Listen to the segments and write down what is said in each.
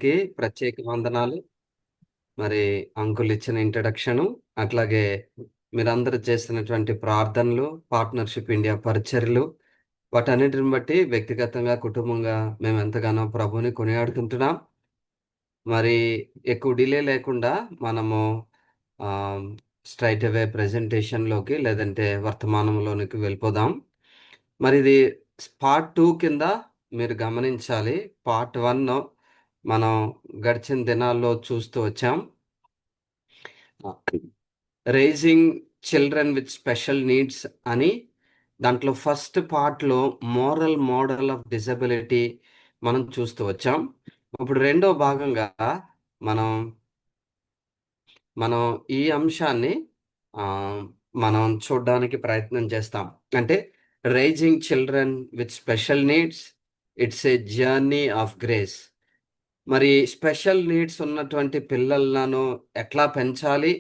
కి ప్రత్యేక వందనాలు. మరి అంకుల్ ఇచ్చిన ఇంట్రడక్షను, అట్లాగే మీరందరూ చేస్తున్నటువంటి ప్రార్థనలు, పార్ట్నర్షిప్ ఇండియా పరిచర్యలు, వాటన్నిటిని బట్టి వ్యక్తిగతంగా, కుటుంబంగా మేము ఎంతగానో ప్రభువుని కొనియాడుకుంటున్నాం. మరి ఎక్కువ డిలే లేకుండా మనము స్ట్రైట్ అవే ప్రెజెంటేషన్లోకి లేదంటే వర్తమానంలోనికి వెళ్ళిపోదాం. మరి ఇది పార్ట్ 2 కింద మీరు గమనించాలి. పార్ట్ 1 మనం గడిచిన దినాల్లో చూస్తూ వచ్చాం. Raising children with special needs అని దాంట్లో ఫస్ట్ పార్ట్లో మోరల్ మోడల్ ఆఫ్ డిజబిలిటీ మనం చూస్తూ వచ్చాం. ఇప్పుడు రెండో భాగంగా మనం మనం ఈ అంశాన్ని ఆ, మనం చూడడానికి ప్రయత్నం చేస్తాం. అంటే raising children with special needs, it's a journey of grace. మరి స్పెషల్ నీడ్స్ ఉన్నటువంటి పిల్లలను ఎట్లా పెంచాలి,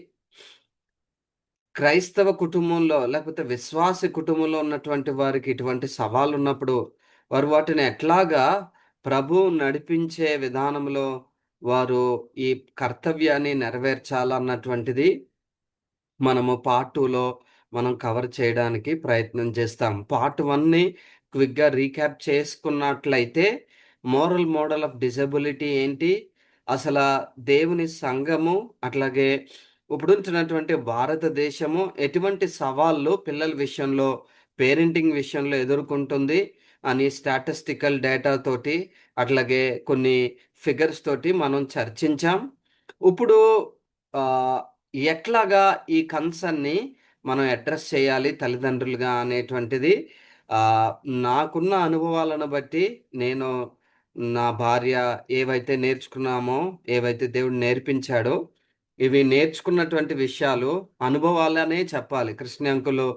క్రైస్తవ కుటుంబంలో లేకపోతే విశ్వాస కుటుంబంలో ఉన్నటువంటి వారికి ఇటువంటి సవాళ్ళు ఉన్నప్పుడు వారు వాటిని ఎట్లాగా ప్రభు నడిపించే విధానంలో వారు ఈ కర్తవ్యాన్ని నెరవేర్చాలన్నటువంటిది మనము పార్ట్ 2లో మనం కవర్ చేయడానికి ప్రయత్నం చేస్తాం. పార్ట్ 1ని క్విక్గా రీక్యాప్ చేసుకున్నట్లయితే మోరల్ మోడల్ ఆఫ్ డిజబిలిటీ ఏంటి, అసలు దేవుని సంఘము, అట్లాగే ఇప్పుడుంటున్నటువంటి భారతదేశము ఎటువంటి సవాళ్ళు పిల్లల విషయంలో, పేరెంటింగ్ విషయంలో ఎదుర్కొంటుంది అని స్టాటిస్టికల్ డేటా తోటి, అట్లాగే కొన్ని ఫిగర్స్ తోటి మనం చర్చించాం. ఇప్పుడు ఆ, ఎట్లాగా ఈ కన్సర్న్ని మనం అడ్రస్ చేయాలి తల్లిదండ్రులుగా అనేటువంటిది, ఆ, నాకున్న అనుభవాలను బట్టి నేను నా భార్య ఏవైతే నేర్చుకున్నామో, ఏవైతే దేవుడు నేర్పించాడో, ఇవి నేర్చుకున్నటువంటి విషయాలు అనుభవాలనే చెప్పాలి. కృష్ణ అంకులు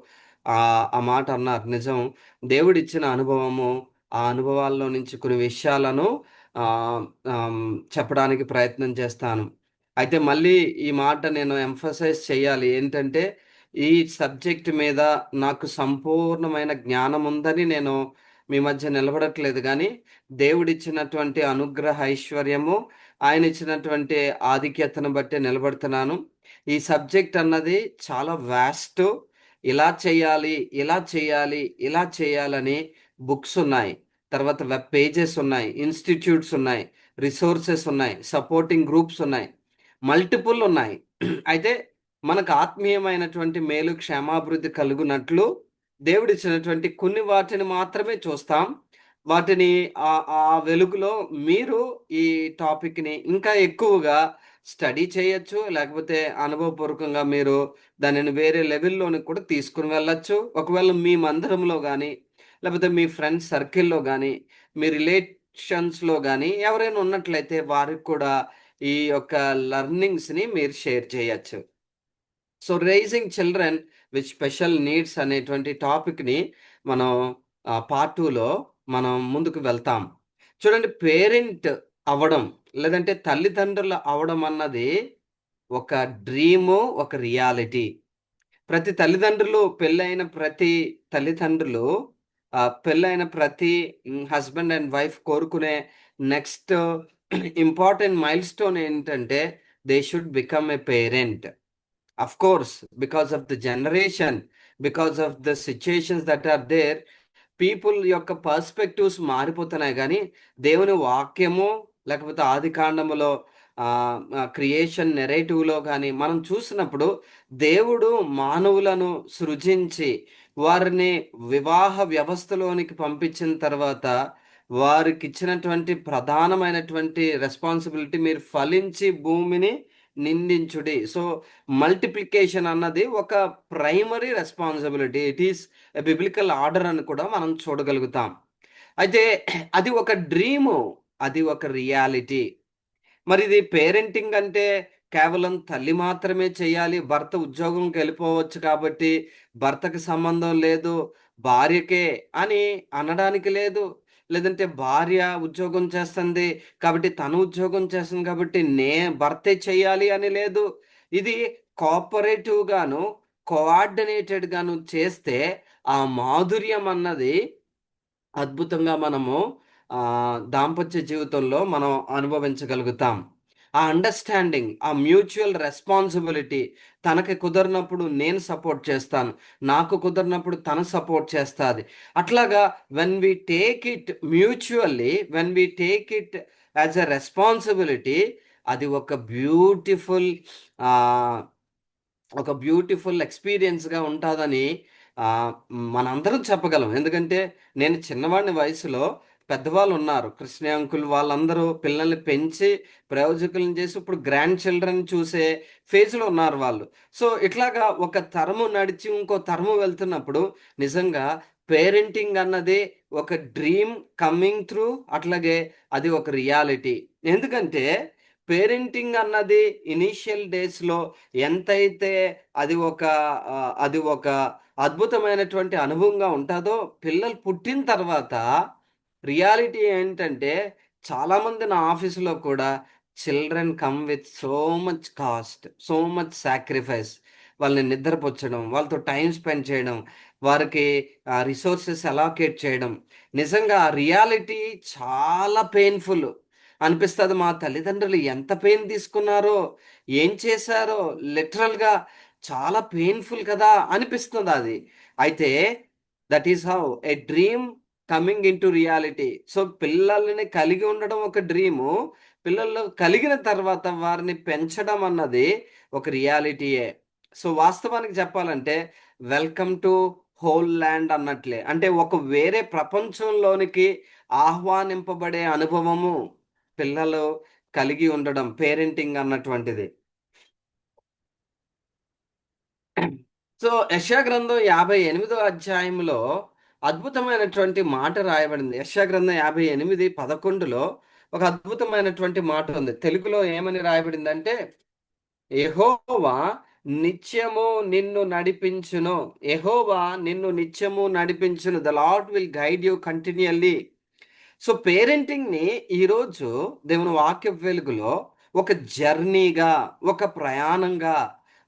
ఆ ఆ మాట అన్నారు, నిజం. దేవుడిచ్చిన అనుభవము, ఆ అనుభవాల్లో నుంచి కొన్ని విషయాలను ఆ, ఆమ్, చెప్పడానికి ప్రయత్నం చేస్తాను. అయితే మళ్ళీ ఈ మాట నేను ఎంఫసైజ్ చేయాలి ఏంటంటే, ఈ సబ్జెక్ట్ మీద నాకు సంపూర్ణమైన జ్ఞానం ఉందని నేను మీ మధ్య నిలబడట్లేదు, కానీ దేవుడిచ్చినటువంటి అనుగ్రహ ఐశ్వర్యము, ఆయన ఇచ్చినటువంటి ఆధిక్యతను బట్టి నిలబడుతున్నాను. ఈ సబ్జెక్ట్ అన్నది చాలా వాస్ట్. ఇలా చేయాలి, ఇలా చేయాలి, ఇలా చేయాలని బుక్స్ ఉన్నాయి, తర్వాత వెబ్ పేజెస్ ఉన్నాయి, ఇన్స్టిట్యూట్స్ ఉన్నాయి, రిసోర్సెస్ ఉన్నాయి, సపోర్టింగ్ గ్రూప్స్ ఉన్నాయి, మల్టిపుల్ ఉన్నాయి. అయితే మనకు ఆత్మీయమైనటువంటి మేలు క్షేమాభివృద్ధి కలుగునట్లు దేవుడిచ్చినటువంటి కొన్ని వాటిని మాత్రమే చూస్తాం. వాటిని ఆ ఆ వెలుగులో మీరు ఈ టాపిక్ని ఇంకా ఎక్కువగా స్టడీ చేయొచ్చు, లేకపోతే అనుభవపూర్వకంగా మీరు దానిని వేరే లెవెల్లోనికి కూడా తీసుకుని వెళ్ళొచ్చు. ఒకవేళ మీ మందిరంలో కానీ, లేకపోతే మీ ఫ్రెండ్స్ సర్కిల్లో కానీ, మీ రిలేషన్స్లో కానీ ఎవరైనా ఉన్నట్లయితే వారికి కూడా ఈ యొక్క లెర్నింగ్స్ని మీరు షేర్ చేయొచ్చు. So raising children with special needs అనేటువంటి టాపిక్ని మనం పార్ట్ 2లో మనం ముందుకు వెళ్తాం. చూడండి, పేరెంట్ అవ్వడం లేదంటే తల్లిదండ్రులు అవడం అన్నది ఒక డ్రీము, ఒక రియాలిటీ. ప్రతి తల్లిదండ్రులు, పెళ్ళైన ప్రతి తల్లిదండ్రులు, పెళ్ళైన ప్రతి హస్బెండ్ అండ్ వైఫ్ కోరుకునే నెక్స్ట్ ఇంపార్టెంట్ మైల్ స్టోన్ ఏంటంటే they should become a parent. Of course, because of the generation, because of the situations that are there, people యొక్క పర్స్పెక్టివ్స్ మారిపోతున్నాయి, కానీ దేవుని వాక్యము లేకపోతే ఆది కాండములో క్రియేషన్ నెరేటివ్లో కానీ మనం చూసినప్పుడు దేవుడు మానవులను సృజించి వారిని వివాహ వ్యవస్థలోనికి పంపించిన తర్వాత వారికి ఇచ్చినటువంటి ప్రధానమైనటువంటి రెస్పాన్సిబిలిటీ, మీరు ఫలించి భూమిని నిందించుడి. సో మల్టిప్లికేషన్ అన్నది ఒక primary responsibility. It is biblical order అని కూడా మనం చూడగలుగుతాం. అయితే అది ఒక డ్రీము, అది ఒక రియాలిటీ. మరి ఇది పేరెంటింగ్ అంటే కేవలం తల్లి మాత్రమే చేయాలి, భర్త ఉద్యోగంకి వెళ్ళిపోవచ్చు కాబట్టి భర్తకి సంబంధం లేదు, భార్యకే అని అనడానికి లేదు. లేదంటే భార్య ఉద్యోగం చేస్తుంది కాబట్టి తను ఉద్యోగం చేస్తుంది కాబట్టి భర్తే చేయాలి అని లేదు. ఇది కోఆపరేటివ్ గాను, కోఆర్డినేటెడ్ గాను చేస్తే ఆ మాధుర్యం అన్నది అద్భుతంగా మనము దాంపత్య జీవితంలో మనం అనుభవించగలుగుతాం. ఆ అండర్‌స్టాండింగ్, ఆ మ్యూచువల్ రెస్పాన్సిబిలిటీ, తనకి కుదరనప్పుడు నేను సపోర్ట్ చేస్తాను. నాకు కుదరనప్పుడు తను సపోర్ట్ చేస్తాది. అట్లాగా when we take it mutually, when we take it as a responsibility, అది ఆహ్, ఒక బ్యూటిఫుల్ ఎక్స్‌పీరియన్స్‌గా ఉంటాదని ఆహ్, మనందరం చెప్పగలం. ఎందుకంటే నేను చిన్నవాడిని వయసులో, పెద్దవాళ్ళున్నారు. కృష్ణ అంకుల్ వాళ్ళందరూ పిల్లల్ని పెంచి ప్రయోజకులను చేసి ఇప్పుడు గ్రాండ్ చిల్డ్రన్ చూసే ఫేజ్‌లో ఉన్నారు వాళ్ళు. సో, ఇట్లాగా ఒక తరము నడిచి ఇంకో తరము వెళ్తున్నప్పుడు నిజంగా పేరెంటింగ్ అన్నది ఒక డ్రీమ్ కమింగ్ త్రూ, అట్లాగే అది ఒక రియాలిటీ. ఎందుకంటే పేరెంటింగ్ అన్నది ఇనీషియల్ డేస్‌లో ఎంతైతే అది ఒక అద్భుతమైనటువంటి అనుభవంగా ఉంటాదో, పిల్లలు పుట్టిన తర్వాత రియాలిటీ ఏంటంటే, చాలామంది నా ఆఫీస్‌లో కూడా children come with so much cost, so much sacrifice. వాళ్ళని నిద్రపుచ్చడం, వాళ్ళతో టైమ్ స్పెండ్ చేయడం, వారికి రిసోర్సెస్ అలోకేట్ చేయడం. నిజంగా ఆ రియాలిటీ చాలా పెయిన్‌ఫుల్ అనిపిస్తది. మా తల్లిదండ్రులు ఎంత పెయిన్ తీసుకున్నారో, ఏం చేశారో, లిటరల్‌గా చాలా పెయిన్‌ఫుల్ కదా అనిపిస్తుందది. అయితే that is how a dream coming into reality. So, పిల్లల్ని కలిగి ఉండడం ఒక డ్రీము. పిల్లలు కలిగిన తర్వాత వారిని పెంచడం అన్నది ఒక రియాలిటీయే. సో, వాస్తవానికి చెప్పాలంటే వెల్కమ్ టు హోల్ ల్యాండ్ అన్నట్లే. అంటే ఒక వేరే ప్రపంచంలోనికి ఆహ్వానింపబడే అనుభవము పిల్లలు కలిగి ఉండడం, పేరెంటింగ్ అన్నటువంటిది. సో, యెషయా గ్రంథం 58 అధ్యాయంలో అద్భుతమైనటువంటి మాట రాయబడింది. యెషయా గ్రంథం 58, 11లో ఒక అద్భుతమైనటువంటి మాట ఉంది. తెలుగులో ఏమని రాయబడిందంటే, యెహోవా నిత్యము నిన్ను నడిపించును. యెహోవా నిన్ను నిత్యము నడిపించును. The Lord will guide you continually. So, పేరెంటింగ్‌ని ఈరోజు దేవుని వాక్యపు వెలుగులో ఒక జర్నీగా, ఒక ప్రయాణంగా,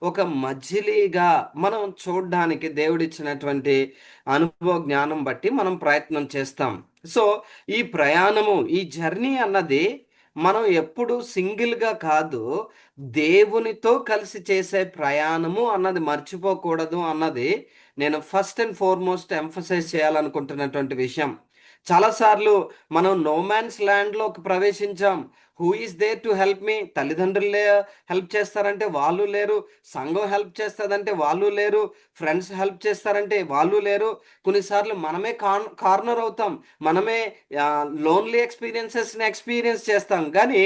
ఒక మజిలీగా మనం చూడ్డానికి దేవుడిచ్చినటువంటి అనుభవ జ్ఞానం బట్టి మనం ప్రయత్నం చేస్తాం. సో, ఈ ప్రయాణము, ఈ జర్నీ అన్నది మనం ఎప్పుడు సింగిల్‌గా కాదు, దేవునితో కలిసి చేసే ప్రయాణము అన్నది మర్చిపోకూడదు అన్నది నేను ఫస్ట్ అండ్ ఫార్‌మోస్ట్ ఎంఫసైజ్ చేయాలనుకుంటున్నటువంటి విషయం. చాలా సార్లు మనం నో మ్యాన్స్ ల్యాండ్‌లోకి ప్రవేశించాం. Who is there to help me? తల్లిదండ్రులే హెల్ప్ చేస్తారంటే వాళ్ళు లేరు. సంఘం హెల్ప్ చేస్తదంటే వాళ్ళు లేరు. ఫ్రెండ్స్ హెల్ప్ చేస్తారంటే వాళ్ళు లేరు. కొన్నిసార్లు మనమే కార్నర్ అవుతాం. మనమే లోన్లీ ఎక్స్‌పీరియన్సెస్‌ని ఎక్స్‌పీరియన్స్ చేస్తాం. గానీ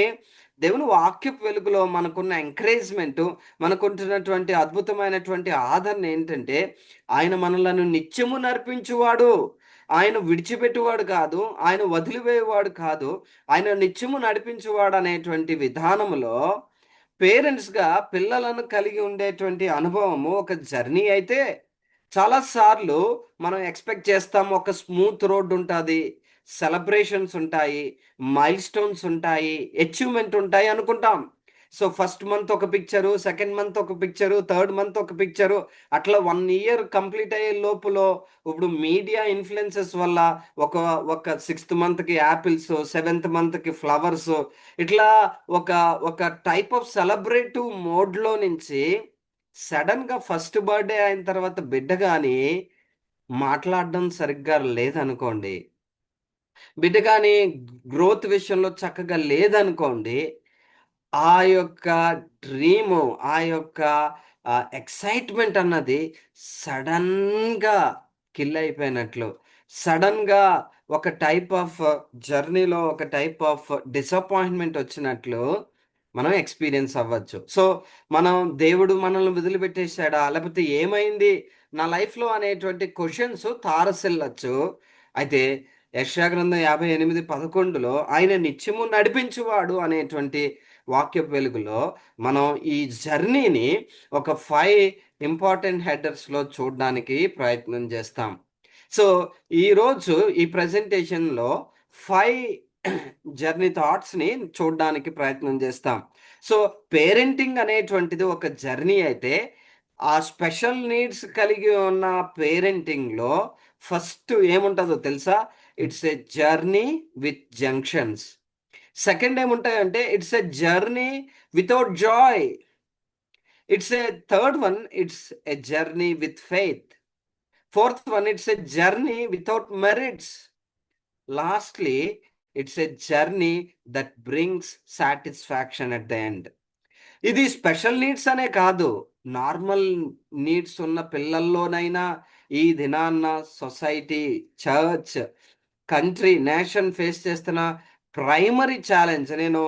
దేవుని వాక్యపు వెలుగులో మనకున్న ఎంకరేజ్‌మెంటు, మనకుంటున్నటువంటి అద్భుతమైనటువంటి ఆదరణ ఏంటంటే, ఆయన మనలను నిత్యము నడిపించువాడు. ఆయన విడిచిపెట్టువాడు కాదు. ఆయన వదిలివేయువాడు కాదు. ఆయన నిత్యము నడిపించువాడనేటువంటి విధానములో పేరెంట్స్‌గా పిల్లలను కలిగి ఉండేటువంటి అనుభవము ఒక జర్నీ అయితే, చాలా సార్లు మనం ఎక్స్‌పెక్ట్ చేస్తాం ఒక స్మూత్ రోడ్ ఉంటాది. సెలబ్రేషన్స్ ఉంటాయి. మైల్‌స్టోన్స్ ఉంటాయి. అచీవ్‌మెంట్ ఉంటాయి అనుకుంటాం. సో, ఫస్ట్ మంత్ ఒక పిక్చరు, సెకండ్ మంత్ ఒక పిక్చరు, థర్డ్ మంత్ ఒక పిక్చరు, అట్లా 1 ఇయర్ కంప్లీట్ అయ్యే లోపులో ఇప్పుడు మీడియా ఇన్‌ఫ్లుయెన్సెస్ వల్ల ఒక ఒక సిక్స్త్ మంత్‌కి యాపిల్స్, సెవెంత్ మంత్‌కి ఫ్లవర్స్, ఇట్లా ఒక ఒక టైప్ ఆఫ్ సెలబ్రేటివ్ మోడ్‌లో నుంచి సడెన్‌గా ఫస్ట్ బర్త్‌డే అయిన తర్వాత బిడ్డ గాని మాట్లాడడం సరిగ్గా లేదనుకోండి, బిడ్డ గాని గ్రోత్ విషయంలో చక్కగా లేదనుకోండి, ఆ యొక్క డ్రీము, ఆ యొక్క ఎక్సైట్‌మెంట్ అన్నది సడెన్‌గా కిల్ అయిపోయినట్లు, సడెన్‌గా ఒక టైప్ ఆఫ్ జర్నీలో ఒక టైప్ ఆఫ్ డిసప్పాయింట్‌మెంట్ వచ్చినట్లు మనం ఎక్స్‌పీరియన్స్ అవ్వచ్చు. సో, మనం దేవుడు మనల్ని వదిలిపెట్టేసాడా? లేపోతే ఏమైంది నా లైఫ్‌లో అనేటువంటి క్వెషన్స్ తారసిల్లొచ్చు. అయితే యెషయా గ్రంథం 58, 11లో ఆయన నిత్యము నడిపించువాడు అనేటువంటి వాక్యపు వెలుగులో మనం ఈ జర్నీని ఒక 5 ఇంపార్టెంట్ హెడర్స్‌లో చూడ్డానికి ప్రయత్నం చేస్తాం. సో, ఈరోజు ఈ ప్రెజెంటేషన్‌లో 5 జర్నీ థాట్స్‌ని చూడ్డానికి ప్రయత్నం చేస్తాం. సో, పేరెంటింగ్ అనేటువంటిది ఒక జర్నీ అయితే, ఆ స్పెషల్ నీడ్స్ కలిగి ఉన్న పేరెంటింగ్‌లో ఫస్ట్ ఏముంటదో తెలుసా? It's a journey with junctions. Second ఏముంటాయంటే it's a journey without joy. It's a third one, it's a journey with faith. Fourth one, it's a journey without merits. Lastly, it's a journey that brings satisfaction at the end. ఇది special needs అనే కాదు, normal needs ఉన్న పిల్లల్లోనైనా ఈ దినాన్న society, church, country, nation face చేస్తున్న primary challenge. నేను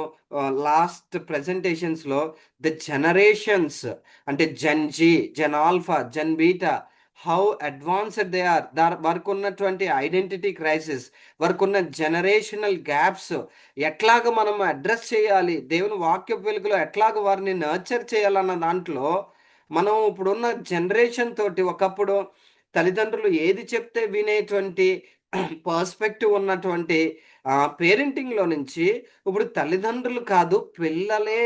last ప్రెజెంటేషన్స్లో ద జనరేషన్స్ అంటే gen Z, gen alpha, gen beta, how advanced they are, వారికి ఉన్నటువంటి ఐడెంటిటీ క్రైసిస్, వారికి ఉన్న జనరేషనల్ గ్యాప్స్ ఎట్లాగ మనం అడ్రస్ చేయాలి, దేవుని వాక్య వెలుగులో ఎట్లాగ వారిని నర్చర్ చేయాలన్న దాంట్లో మనం ఇప్పుడున్న జనరేషన్ తోటి, ఒకప్పుడు తల్లిదండ్రులు ఏది చెప్తే వినేటువంటి పర్స్పెక్టివ్ ఉన్నటువంటి పేరెంటింగ్లో నుంచి ఇప్పుడు తల్లిదండ్రులు కాదు, పిల్లలే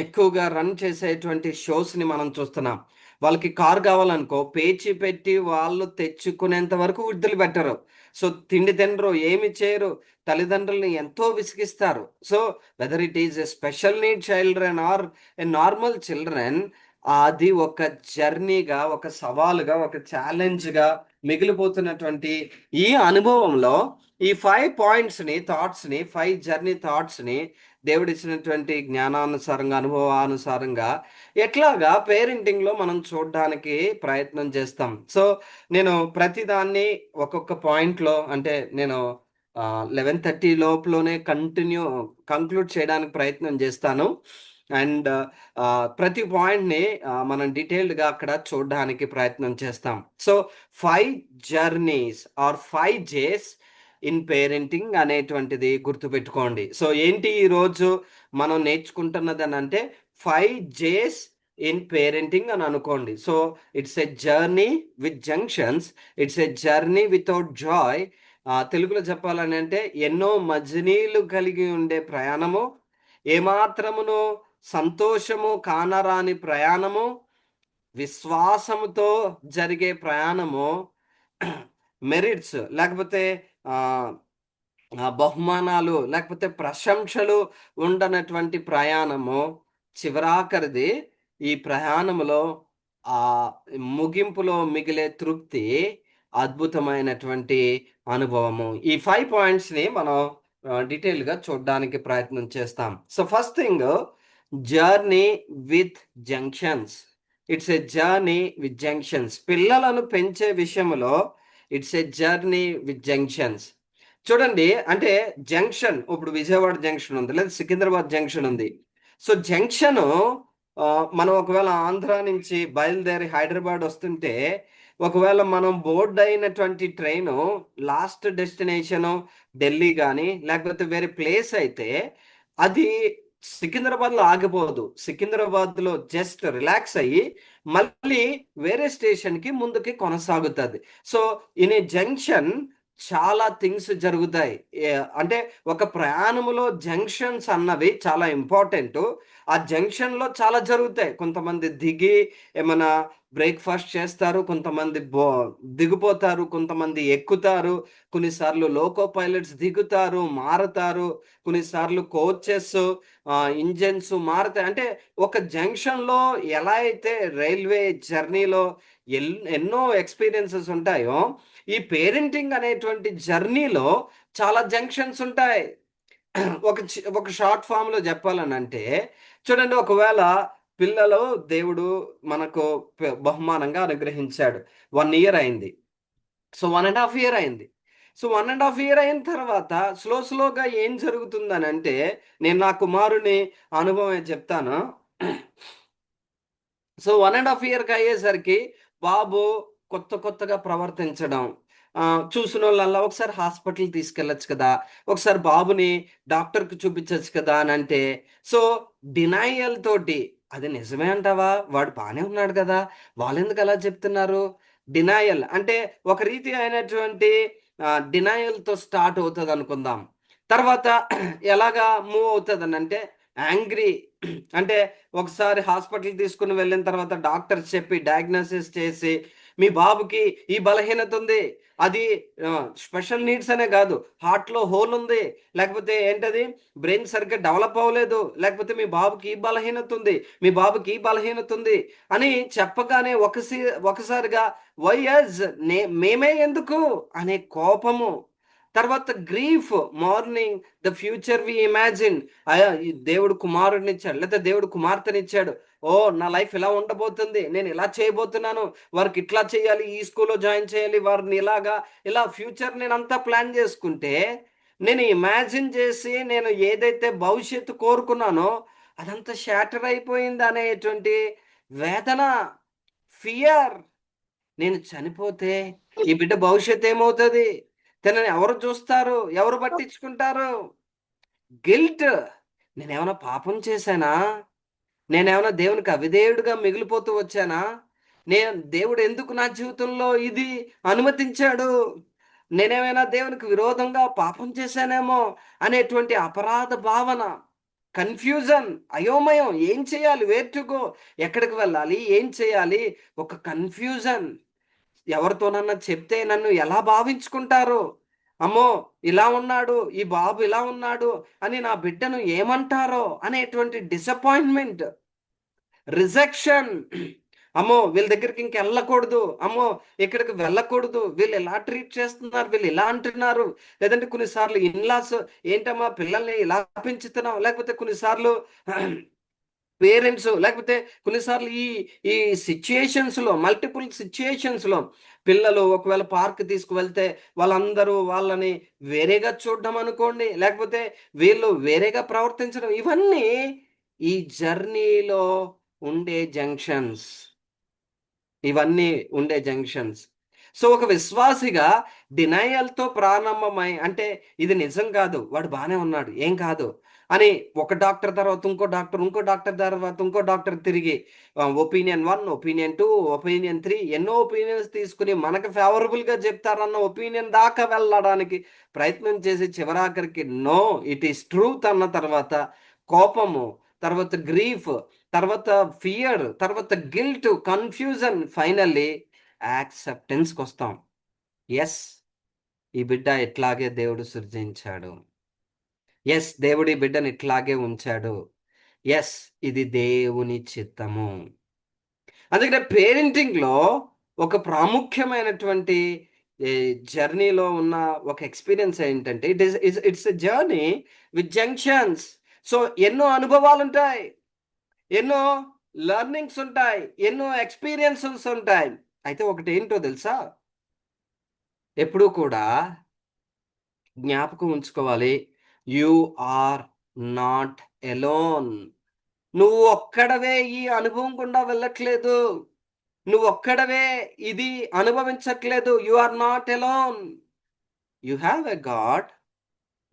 ఎక్కువగా రన్ చేసేటువంటి షోస్ని మనం చూస్తున్నాం. వాళ్ళకి కారు కావాలనుకో, పేచి పెట్టి వాళ్ళు తెచ్చుకునేంత వరకు విడుదల పెట్టరు. సో తిండి తినరు, ఏమి చేయరు, తల్లిదండ్రుల్ని ఎంతో విసిగిస్తారు. So whether it is a special need children or a normal children, అది ఒక జర్నీగా, ఒక సవాలుగా, ఒక ఛాలెంజ్గా మిగిలిపోతున్నటువంటి ఈ అనుభవంలో ఈ 5 పాయింట్స్ని, థాట్స్ని, 5 జర్నీ థాట్స్ని దేవుడు ఇచ్చినటువంటి జ్ఞానానుసారంగా, అనుభవానుసారంగా ఎట్లాగా పేరెంటింగ్లో మనం చూడడానికి ప్రయత్నం చేస్తాం. సో నేను ప్రతిదాన్ని ఒక్కొక్క పాయింట్లో, అంటే నేను 11:30 లోపులోనే కంక్లూడ్ చేయడానికి ప్రయత్నం చేస్తాను. అండ్ ప్రతి పాయింట్ని మనం డీటెయిల్డ్గా అక్కడ చూడడానికి ప్రయత్నం చేస్తాం. సో 5 జర్నీస్ ఆర్ 5 జేస్ ఇన్ పేరెంటింగ్ అనేటువంటిది గుర్తుపెట్టుకోండి. సో ఏంటి ఈరోజు మనం నేర్చుకుంటున్నది అని అంటే 5 జేస్ ఇన్ పేరెంటింగ్ అని అనుకోండి. So it's a journey with junctions, it's a journey without Joy. తెలుగులో చెప్పాలని అంటే ఎన్నో మజిలీలు కలిగి ఉండే ప్రయాణము, ఏమాత్రమును సంతోషము కానరాని ప్రయాణము, విశ్వాసముతో జరిగే ప్రయాణము, మెరిట్స్ లేకపోతే బహుమానాలు లేకపోతే ప్రశంసలు ఉండనటువంటి ప్రయాణము, చివరాఖరిది ఈ ప్రయాణములో ఆ ముగింపులో మిగిలే తృప్తి, అద్భుతమైనటువంటి అనుభవము. ఈ 5 పాయింట్స్ని మనం డీటెయిల్గా చూడడానికి ప్రయత్నం చేస్తాం. So first thing, journey with junctions. It's a journey with junctions. పిల్లలను పెంచే విషయంలో it's a journey with junctions. చూడండి, అంటే జంక్షన్, ఇప్పుడు విజయవాడ జంక్షన్ ఉంది, లేదా సికింద్రాబాద్ జంక్షన్ ఉంది. సో జంక్షన్, మనం ఒకవేళ ఆంధ్ర నుంచి బయలుదేరి హైదరాబాద్ వస్తుంటే, ఒకవేళ మనం బోర్డ్ అయినటువంటి ట్రైను లాస్ట్ డెస్టినేషను ఢిల్లీ కానీ లేకపోతే వేరే ప్లేస్ అయితే, అది సికింద్రాబాద్లో ఆగిపోదు. సికింద్రాబాద్లో జస్ట్ రిలాక్స్ అయ్యి మళ్ళీ వేరే స్టేషన్కి ముందుకి కొనసాగుతుంది. సో ఇన్ ఏ జంక్షన్ చాలా థింగ్స్ జరుగుతాయి. అంటే ఒక ప్రయాణములో జంక్షన్స్ అన్నవి చాలా ఇంపార్టెంట్. ఆ జంక్షన్లో చాలా జరుగుతాయి. కొంతమంది దిగి ఏమైనా బ్రేక్ఫాస్ట్ చేస్తారు, కొంతమంది దిగిపోతారు, కొంతమంది ఎక్కుతారు, కొన్నిసార్లు లోకో పైలట్స్ దిగుతారు, మారతారు, కొన్నిసార్లు కోచెస్, ఇంజన్స్ మారుతాయి. అంటే ఒక జంక్షన్లో ఎలా అయితే రైల్వే జర్నీలో ఎన్నో ఎక్స్పీరియన్సెస్ ఉంటాయో, ఈ పేరెంటింగ్ అనేటువంటి జర్నీలో చాలా జంక్షన్స్ ఉంటాయి. ఒక షార్ట్ ఫామ్ లో చెప్పాలని అంటే, చూడండి, ఒకవేళ పిల్లలు దేవుడు మనకు బహుమానంగా అనుగ్రహించాడు. 1 ఇయర్ అయింది. సో 1.5 ఇయర్ అయింది. సో 1.5 ఇయర్ అయిన తర్వాత స్లోగా ఏం జరుగుతుందని అంటే, నేను నా కుమారుని అనుభవం చెప్తాను. సో 1.5 ఇయర్కి అయ్యేసరికి బాబు కొత్తగా ప్రవర్తించడం, చూసిన వాళ్ళల్లా ఒకసారి హాస్పిటల్ తీసుకెళ్ళొచ్చు కదా, ఒకసారి బాబుని డాక్టర్కి చూపించచ్చు కదా అని అంటే, సో డినైయల్ తోటి, అది నిజమే అంటావా, వాడు బాగానే ఉన్నాడు కదా, వాళ్ళు ఎందుకు అలా చెప్తున్నారు, డినైయల్ అంటే ఒక రీతి అయినటువంటి డినైయల్తో స్టార్ట్ అవుతుంది అనుకుందాం. తర్వాత ఎలాగా మూవ్ అవుతుంది అని అంటే, యాంగ్రీ, అంటే ఒకసారి హాస్పిటల్ తీసుకుని వెళ్ళిన తర్వాత డాక్టర్స్ చెప్పి డయాగ్నోసిస్ చేసి మీ బాబుకి ఈ బలహీనత ఉంది, అది స్పెషల్ నీడ్స్ అనే కాదు, హార్ట్లో హోల్ ఉంది, లేకపోతే ఏంటది బ్రెయిన్ సరిగ్గా డెవలప్ అవ్వలేదు, లేకపోతే మీ బాబుకి ఈ బలహీనత ఉంది, మీ బాబుకి ఈ బలహీనత ఉంది అని చెప్పగానే ఒకసారిగా వైఎస్ మేమే ఎందుకు అనే కోపము, తర్వాత grief, mourning the future we imagine, అయ్యా ఈ దేవుడు కుమారుడినిచ్చాడు లేదా దేవుడు కుమార్తెనిచ్చాడు, ఓ నా లైఫ్ ఇలా ఉండబోతుంది, నేను ఇలా చేయబోతున్నాను, వారికి ఇట్లా చేయాలి, ఈ స్కూల్లో జాయిన్ చేయాలి, వారిని ఇలాగా, ఇలా ఫ్యూచర్ నేను అంతా ప్లాన్ చేసుకుంటే, నేను ఇమాజిన్ చేసి నేను ఏదైతే భవిష్యత్తు కోరుకున్నానో అదంతా షాటర్ అయిపోయింది అనేటువంటి వేదన, ఫియర్. నేను చనిపోతే ఈ బిడ్డ భవిష్యత్తు ఏమవుతుంది, తనని ఎవరు చూస్తారు, ఎవరు పట్టించుకుంటారు, గిల్ట్. నేనేమైనా పాపం చేశానా, నేనేమైనా దేవునికి అవిధేయుడిగా మిగిలిపోతూ వచ్చానా, నేను దేవుడు ఎందుకు నా జీవితంలో ఇది అనుమతించాడు, నేనేమైనా దేవునికి విరోధంగా పాపం చేశానేమో అనేటువంటి అపరాధ భావన, కన్ఫ్యూజన్, అయోమయం, ఏం చేయాలి, వేర్ టు గో, ఎక్కడికి వెళ్ళాలి, ఏం చేయాలి, ఒక కన్ఫ్యూజన్. ఎవరితోనన్నా చెప్తే నన్ను ఎలా భావించుకుంటారో, అమ్మో ఇలా ఉన్నాడు ఈ బాబు, ఇలా ఉన్నాడు అని నా బిడ్డను ఏమంటారో అనేటువంటి డిసప్పాయింట్మెంట్, రిజెక్షన్. అమ్మో వీళ్ళ దగ్గరికి ఇంక వెళ్ళకూడదు, అమ్మో ఇక్కడికి వెళ్ళకూడదు, వీళ్ళు ఎలా ట్రీట్ చేస్తున్నారు, వీళ్ళు ఇలా అంటున్నారు, లేదంటే కొన్నిసార్లు ఇన్లాస్, ఏంటమ్మా పిల్లల్ని ఇలా పెంచుతున్నాం, లేకపోతే కొన్నిసార్లు పేరెంట్స్, లేకపోతే కొన్నిసార్లు ఈ ఈ సిచ్యుయేషన్స్లో, మల్టిపుల్ సిచ్యుయేషన్స్లో పిల్లలు ఒకవేళ పార్క్ తీసుకువెళ్తే వాళ్ళందరూ వాళ్ళని వేరేగా చూడడం అనుకోండి, లేకపోతే వీళ్ళు వేరేగా ప్రవర్తించడం, ఇవన్నీ ఈ జర్నీలో ఉండే జంక్షన్స్, ఇవన్నీ ఉండే జంక్షన్స్. సో ఒక విశ్వాసిగా డినయల్‌తో ప్రారంభమై, అంటే ఇది నిజం కాదు, వాడు బానే ఉన్నాడు, ఏం కాదు అని ఒక డాక్టర్ తర్వాత ఇంకో డాక్టర్, ఇంకో డాక్టర్ తర్వాత ఇంకో డాక్టర్ తిరిగి ఒపీనియన్ 1, ఒపీనియన్ 2, ఒపీనియన్ 3 ఎన్నో ఒపీనియన్స్ తీసుకొని మనకు ఫేవరబుల్‌గా చెప్తారన్న ఒపీనియన్ దాకా వెళ్ళడానికి ప్రయత్నం చేసి చివరాఖరికి నో, ఇట్ ఈస్ ట్రూత్ అన్న తర్వాత కోపము, తర్వాత గ్రీఫ్, తర్వాత ఫియర్, తర్వాత గిల్ట్, కన్ఫ్యూజన్, ఫైనల్లీ యాక్సెప్టెన్స్‌కి వస్తాం. యెస్, ఈ బిడ్డ ఇట్లాగే దేవుడు సృజించాడు. యెస్, దేవుడు ఈ బిడ్డని ఇట్లాగే ఉంచాడు. యెస్, ఇది దేవుని చిత్తము. అందుకనే పేరెంటింగ్‌లో ఒక ప్రాముఖ్యమైనటువంటి ఈ జర్నీలో ఉన్న ఒక ఎక్స్‌పీరియన్స్ ఏంటంటే, it's a journey with junctions. So ఎన్నో అనుభవాలుంటాయి, ఎన్నో లెర్నింగ్స్ ఉంటాయి, ఎన్నో ఎక్స్‌పీరియన్సెస్ ఉంటాయి. అయితే ఒకటేంటో తెలుసా? ఎప్పుడూ కూడా జ్ఞాపకం ఉంచుకోవాలి. You are not alone. నువ్వు ఒక్కడవే ఈ అనుభవం గుండా వెళ్ళట్లేదు. నువ్వొక్కడవే ఇది అనుభవించట్లేదు. You are not alone. You have a God.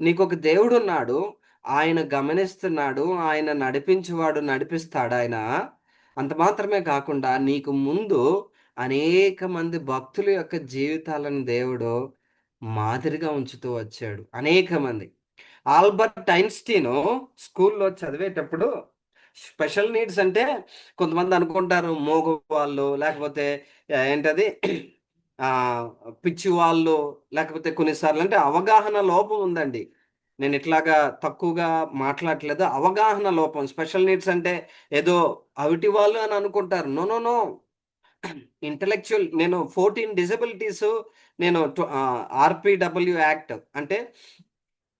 నీకొక దేవుడున్నాడు. ఆయన గమనిస్తున్నాడు. ఆయన నడిపించువాడు నడిపిస్తాడాయన. అంత మాత్రమే కాకుండా నీకు ముందు అనేక మంది భక్తుల యొక్క జీవితాలను దేవుడు మాదిరిగా ఉంచుతూ వచ్చాడు. అనేక మంది. ఆల్బర్ట్ ఐన్‌స్టీను స్కూల్‌లో చదివేటప్పుడు స్పెషల్ నీడ్స్ అంటే కొంతమంది అనుకుంటారు మూగవాళ్ళు, లేకపోతే ఏంటది ఆహ్, పిచ్చివాళ్ళు, లేకపోతే కొన్నిసార్లు అంటే అవగాహన లోపం ఉందండి. నేను ఇట్లాగా తక్కువగా మాట్లాడట్లేదు. అవగాహన లోపం. స్పెషల్ నీడ్స్ అంటే ఏదో అవిటి వాళ్ళు అని అనుకుంటారు. No, no, no. ఇంటలెక్చువల్, నేను 14 డిజబిలిటీస్, నేను ఆర్‌పిడబ్ల్యూ యాక్ట్ అంటే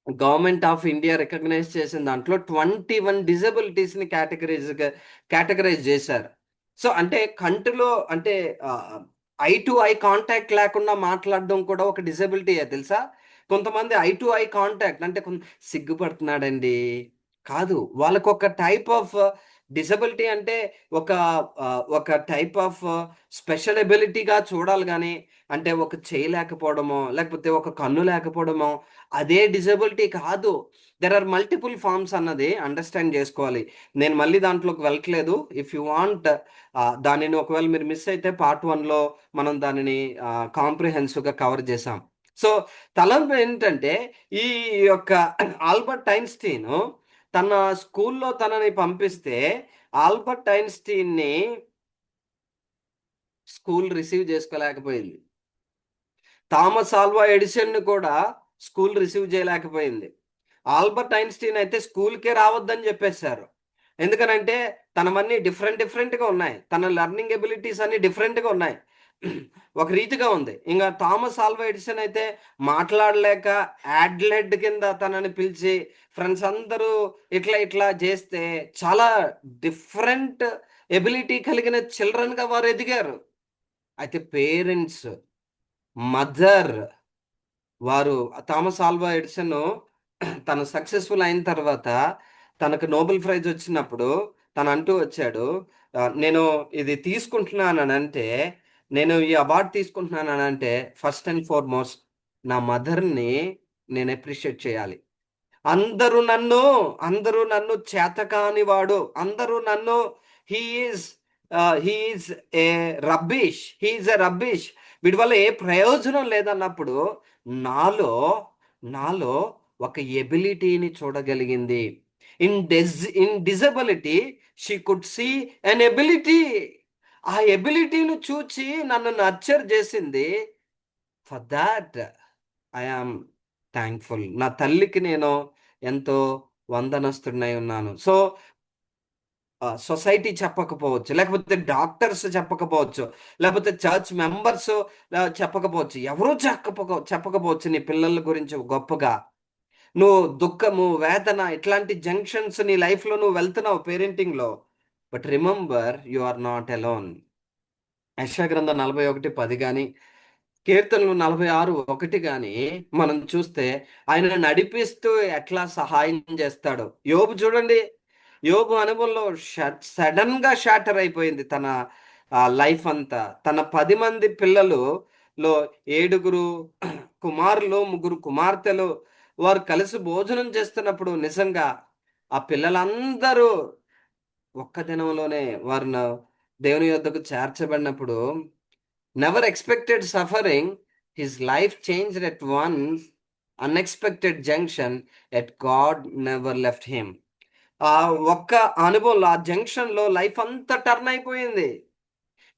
గవర్నమెంట్ ఆఫ్ ఇండియా రికగ్నైజ్ చేసిన దాంట్లో 21 డిజబిలిటీస్‌ని కేటగరైజ్ చేశారు. సో, అంటే కంటిలో అంటే ఐ టు ఐ కాంటాక్ట్ లేకుండా మాట్లాడడం కూడా ఒక డిజబిలిటీయే తెలుసా? కొంతమంది ఐ టు ఐ కాంటాక్ట్ అంటే సిగ్గుపడుతున్నాడండి. కాదు. వాళ్ళకొక టైప్ ఆఫ్ డిజబిలిటీ అంటే ఒక టైప్ ఆఫ్ స్పెషల్ ఎబిలిటీగా చూడాలి గానీ, అంటే ఒక చెయ్యి లేకపోవడమో, లేకపోతే ఒక కన్ను లేకపోవడమో అదే డిజబిలిటీ కాదు. దేర్ ఆర్ మల్టిపుల్ ఫార్మ్స్ అన్నది అండర్‌స్టాండ్ జేసుకోవాలి. నేను మళ్ళీ దాంట్లోకి వెళ్ళట్లేదు. ఇఫ్ యూ వాంట్ దానిని ఒకవేళ మీరు మిస్ అయితే పార్ట్ 1లో మనం దానిని కాంప్రిహెన్సివ్‌గా కవర్ జేసాం. సో, తలంపు ఏంటంటే ఈ యొక్క ఆల్బర్ట్ ఐన్‌స్టీను తన స్కూల్‌లో తనని పంపిస్తే ఆల్బర్ట్ ఐన్‌స్టీన్‌ని స్కూల్ రిసీవ్ చేసుకోలేకపోయింది. థామస్ ఆల్వా ఎడిసన్ కూడా స్కూల్ రిసీవ్ చేయలేకపోయింది. ఆల్బర్ట్ ఐన్‌స్టీన్ అయితే స్కూల్‌కే రావద్దని చెప్పేశారు. ఎందుకనంటే తనవన్నీ డిఫరెంట్ డిఫరెంట్‌గా ఉన్నాయి. తన లెర్నింగ్ ఎబిలిటీస్ అన్నీ డిఫరెంట్‌గా ఉన్నాయి. ఒక రీతిగా ఉంది. ఇంక థామస్ ఆల్వా ఎడిసన్ అయితే మాట్లాడలేక యాడ్లెడ్ కింద తనని పిలిచి ఫ్రెండ్స్ అందరూ ఇట్లా ఇట్లా చేస్తే చాలా డిఫరెంట్ ఎబిలిటీ కలిగిన చిల్డ్రన్‌గా వారు ఎదిగారు. అయితే పేరెంట్స్, మదర్ వారు థామస్ ఆల్వా ఎడిసన్ తను సక్సెస్‌ఫుల్ అయిన తర్వాత తనకు నోబెల్ ప్రైజ్ వచ్చినప్పుడు తను అంటూ వచ్చాడు. నేను ఇది తీసుకుంటున్నాననంటే, నేను ఈ అవార్డ్ తీసుకుంటున్నాననంటే ఫస్ట్ అండ్ ఫార్‌మోస్ట్ నా మదర్‌ని నేను అప్రిషియేట్ చేయాలి. అందరూ నన్ను, అందరూ నన్ను చేతకానివాడు. అందరూ నన్ను he is he is a rubbish. He is a rubbish. వీడి వల్ల ఏ ప్రయోజనం లేదన్నప్పుడు నాలో, నాలో ఒక ఎబిలిటీని చూడగలిగింది. In disability she could see an ability. ఆ ఎబిలిటీని చూచి నన్ను నర్చర్ చేసింది. For that I am thankful. నా తల్లికి నేను ఎంతో వందనస్తుడినై ఉన్నాను. సో, సొసైటీ చెప్పకపోవచ్చు. లేకపోతే డాక్టర్స్ చెప్పకపోవచ్చు. లేకపోతే చర్చ్ మెంబర్స్ చెప్పకపోవచ్చు. ఎవరు చెప్పకపోవచ్చు నీ పిల్లల గురించి గొప్పగా. నువ్వు దుఃఖము, వేదన ఇట్లాంటి జంక్షన్స్ నీ లైఫ్‌లో నువ్వు వెళ్తున్నావు పేరెంటింగ్‌లో. But remember you are not alone. యెషయా గ్రంథం 41:10 గాని, కీర్తనలు 46:1 గాని మనం చూస్తే ఆయన నడిపిస్తూ ఎట్లా సహాయం చేస్తాడో. యోబు చూడండి. యోబు అనుభవంలో సడెన్‌గా షాటర్ అయిపోయింది తన లైఫ్ అంతా. తన 10 మంది పిల్లలులో 7 కుమారులు, 3 కుమార్తెలు వారు కలిసి భోజనం చేస్తున్నప్పుడు నిజంగా ఆ పిల్లలందరూ ఒక్క దినంలోనే దేవుని యొద్దకు చేర్చబడినప్పుడు never expected suffering. His life changed at once unexpected junction. Yet God never left him. ఆ ఒక్క అనుభవంలో ఆ జంక్షన్‌లో లైఫ్ అంతా టర్న్ అయిపోయింది.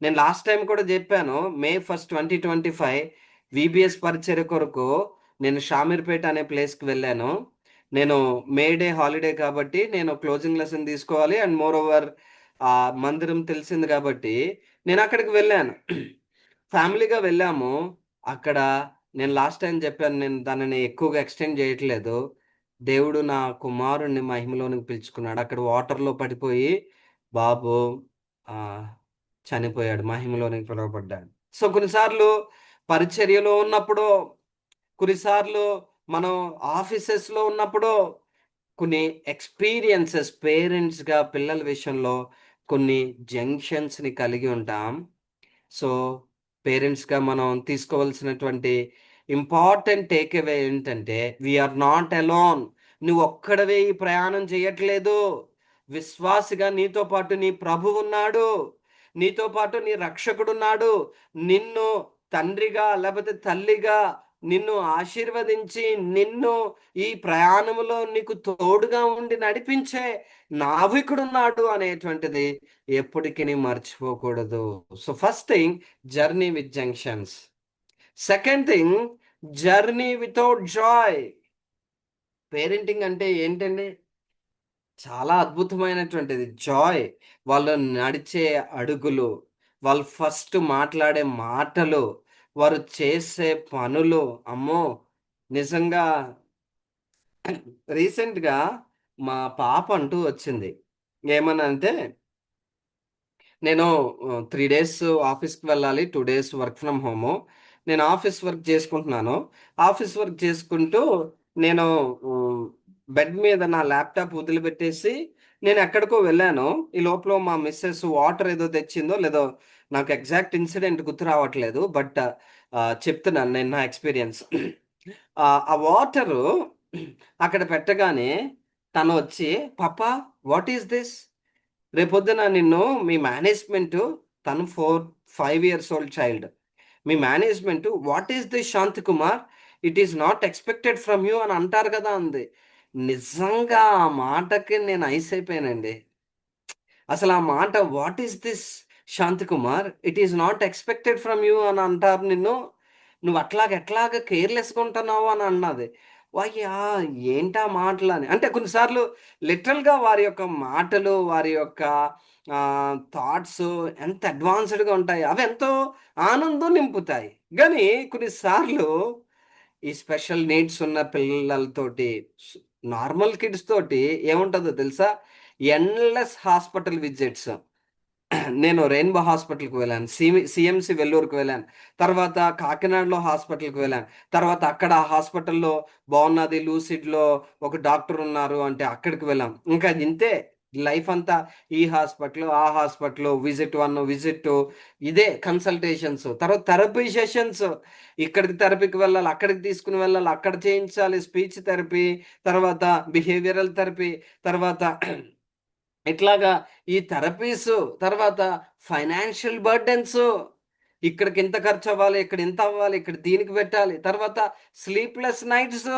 నేను లాస్ట్ టైమ్ కూడా జెప్పాను. మే 1, 2025 వీబీఎస్ పరిచర్య కొరకు నేను షామీర్పేట అనే ప్లేస్‌కి వెళ్ళాను. నేను మే డే హాలిడే కాబట్టి నేను క్లోజింగ్ లెసన్ తీసుకోవాలి. అండ్ మోర్ ఓవర్ మందిరం తెలిసింది కాబట్టి నేనక్కడికి వెళ్ళాను. ఫ్యామిలీగా వెళ్ళాము. అక్కడ నేను లాస్ట్ టైమ్ జెప్పాను. నేను దానిని ఎక్కువగా ఎక్స్‌టెండ్ జేయట్లేదు. దేవుడు నా కుమారుడిని మహిమలోనికి పిలుచుకున్నాడు. అక్కడ వాటర్‌లో పడిపోయి బాబు ఆహ్, చనిపోయాడు. మహిమలోనికి పిలువబడ్డాడు. సో, కొన్నిసార్లు పరిచర్యలో ఉన్నప్పుడో, కొన్నిసార్లు మనం ఆఫీసెస్‌లో ఉన్నప్పుడో, కొన్ని ఎక్స్‌పీరియన్సెస్ పేరెంట్స్‌గా పిల్లల విషయంలో కొన్ని జంక్షన్స్‌ని కలిగి ఉంటాం. సో, పేరెంట్స్‌గా మనం తీసుకోవాల్సినటువంటి ఇంపార్టెంట్ టేక్ అవే ఏంటంటే, వి ఆర్ నాట్ అలోన్. నువ్వొక్కడివే ఈ ప్రయాణం చేయట్లేదు. విశ్వాసిగా నీతో పాటు నీ ప్రభువున్నాడు. నీతో పాటు నీ రక్షకుడున్నాడు. నిన్ను తండ్రిగా లేపోతే తల్లిగా నిన్ను ఆశీర్వదించి, నిన్ను ఈ ప్రయాణంలో నీకు తోడుగా ఉండి నడిపించే నావికుడున్నాడు అనేటువంటిది ఎప్పటికిని మర్చిపోకూడదు. So, first thing journey with junctions. Second thing journey without Joy. Parenting అంటే ఏంటండి? చాలా అద్భుతమైనటువంటిది. జాయ్. వాళ్ళు నడిచే అడుగులు, వాళ్ళు ఫస్ట్ మాట్లాడే మాటలు, వారు చేసే పనులు అమ్మో! నిజంగా రీసెంట్‌గా మా పాప అంటూ వచ్చింది. ఏమనంటే నేను 3 డేస్ ఆఫీస్‌కి వెళ్ళాలి. 2 డేస్ వర్క్ ఫ్రమ్ హోము. నేను ఆఫీస్ వర్క్ చేసుకుంటున్నాను. ఆఫీస్ వర్క్ చేసుకుంటూ నేను హ్మ్, బెడ్ మీద నా ల్యాప్‌టాప్ వదిలిపెట్టేసి నేనెక్కడికో వెళ్ళాను. ఈ లోపల మా మిసెస్ వాటర్ ఏదో తెచ్చిందో లేదో నాకు ఎగ్జాక్ట్ ఇన్సిడెంట్ గుర్తు రావట్లేదు. బట్ చెప్తున్నాను నేను నా ఎక్స్‌పీరియన్స్. ఆ వాటరు అక్కడ పెట్టగానే తనొచ్చి, "పాపా వాట్ ఈస్ థిస్?" రేపొద్దున నిన్ను మీ మేనేజ్‌మెంటు తను 5 years old child. Me management "what is this Shanti Kumar? It is not expected from you" అని అంటారు కదా! అంది. నిజంగా ఆ మాటకి నేను ఐస్ అయిపోయానండి. అసలు ఆ మాట what is this? Shanti Kumar, it is not expected from you అని అంటారు నిన్ను. నువ్వు ఎట్లాగ కేర్లెస్గా ఉంటున్నావు అని అన్నది. వయ్యా, ఏంటా మాటలు అని. అంటే కొన్నిసార్లు లిటరల్గా వారి యొక్క మాటలు, వారి యొక్క థాట్స్ ఎంత అడ్వాన్స్డ్గా ఉంటాయి, అవి ఎంతో ఆనందం నింపుతాయి. కానీ కొన్నిసార్లు ఈ స్పెషల్ నీడ్స్ ఉన్న పిల్లలతోటి, నార్మల్ కిడ్స్ తోటి ఏముంటుందో తెలుసా? Endless hospital visits. నేను రెయిన్బో హాస్పిటల్‌కి వెళ్ళాను. సీఎంసీ వెల్లూరుకి వెళ్ళాను. తర్వాత కాకినాడలో హాస్పిటల్‌కి వెళ్ళాను. తర్వాత అక్కడ ఆ హాస్పిటల్‌లో బావున్నది, లూసిడ్‌లో ఒక డాక్టర్ ఉన్నారు అంటే అక్కడికి వెళ్ళాం. ఇంకా ఇంతే లైఫ్ అంతా. ఈ హాస్పిటల్, ఆ హాస్పిటల్, విజిట్ 1, విజిట్ 2, ఇదే కన్సల్టేషన్స్. తర్వాత థెరపీ సెషన్స్. ఇక్కడికి థెరపీకి వెళ్ళాలి, అక్కడికి తీసుకొని వెళ్ళాలి, అక్కడ చేయించాలి స్పీచ్ థెరపీ, తర్వాత బిహేవియరల్ థెరపీ, తర్వాత ఇట్లాగా ఈ థెరపీసు, తర్వాత ఫైనాన్షియల్ బర్డెన్స్. ఇక్కడికింత ఖర్చవ్వాలి, ఇక్కడ ఇంత అవ్వాలి, ఇక్కడ దీనికి పెట్టాలి. తర్వాత స్లీప్‌లెస్ నైట్స్.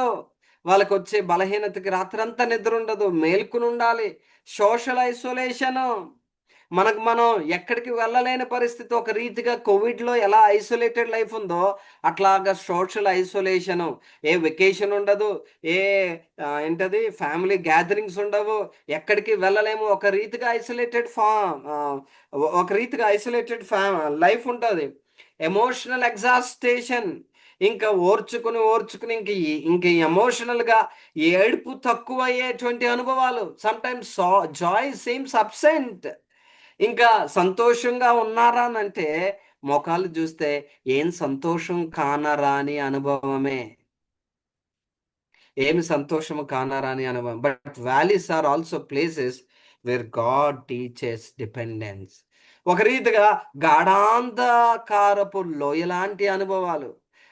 వాళ్ళకొచ్చే బలహీనతకి రాత్రంతా నిద్రుండదు. మేల్కొనుండాలి. Social isolation. మనకు మనం ఎక్కడికి వెళ్ళలేని పరిస్థితి. ఒక రీతిగా కోవిడ్‌లో ఎలా ఐసోలేటెడ్ లైఫ్ ఉందో, అట్లాగా సోషల్ ఐసోలేషను. ఏ వెకేషన్ ఉండదు. ఏ ఏంటది ఫ్యామిలీ గ్యాదరింగ్స్ ఉండవు. ఎక్కడికి వెళ్ళలేము. ఒక రీతిగా ఐసోలేటెడ్ లైఫ్ ఉంటది. ఎమోషనల్ ఎగ్జాస్టేషన్. ఇంకా ఓర్చుకుని ఇంక ఎమోషనల్‌గా ఏడుపు తక్కువయ్యేటువంటి అనుభవాలు. Sometimes Joy seems absent. ఇంకా సంతోషంగా ఉన్నారా అనంటే, మొఖాలు జూస్తే ఏం సంతోషం కానరాని అనుభవమే. ఏమి సంతోషము కానరాని అనుభవం. But valleys are also places where God teaches dependence. ఒక రీతిగా గాఢాంధకారపు లోయలాంటి అనుభవాలు.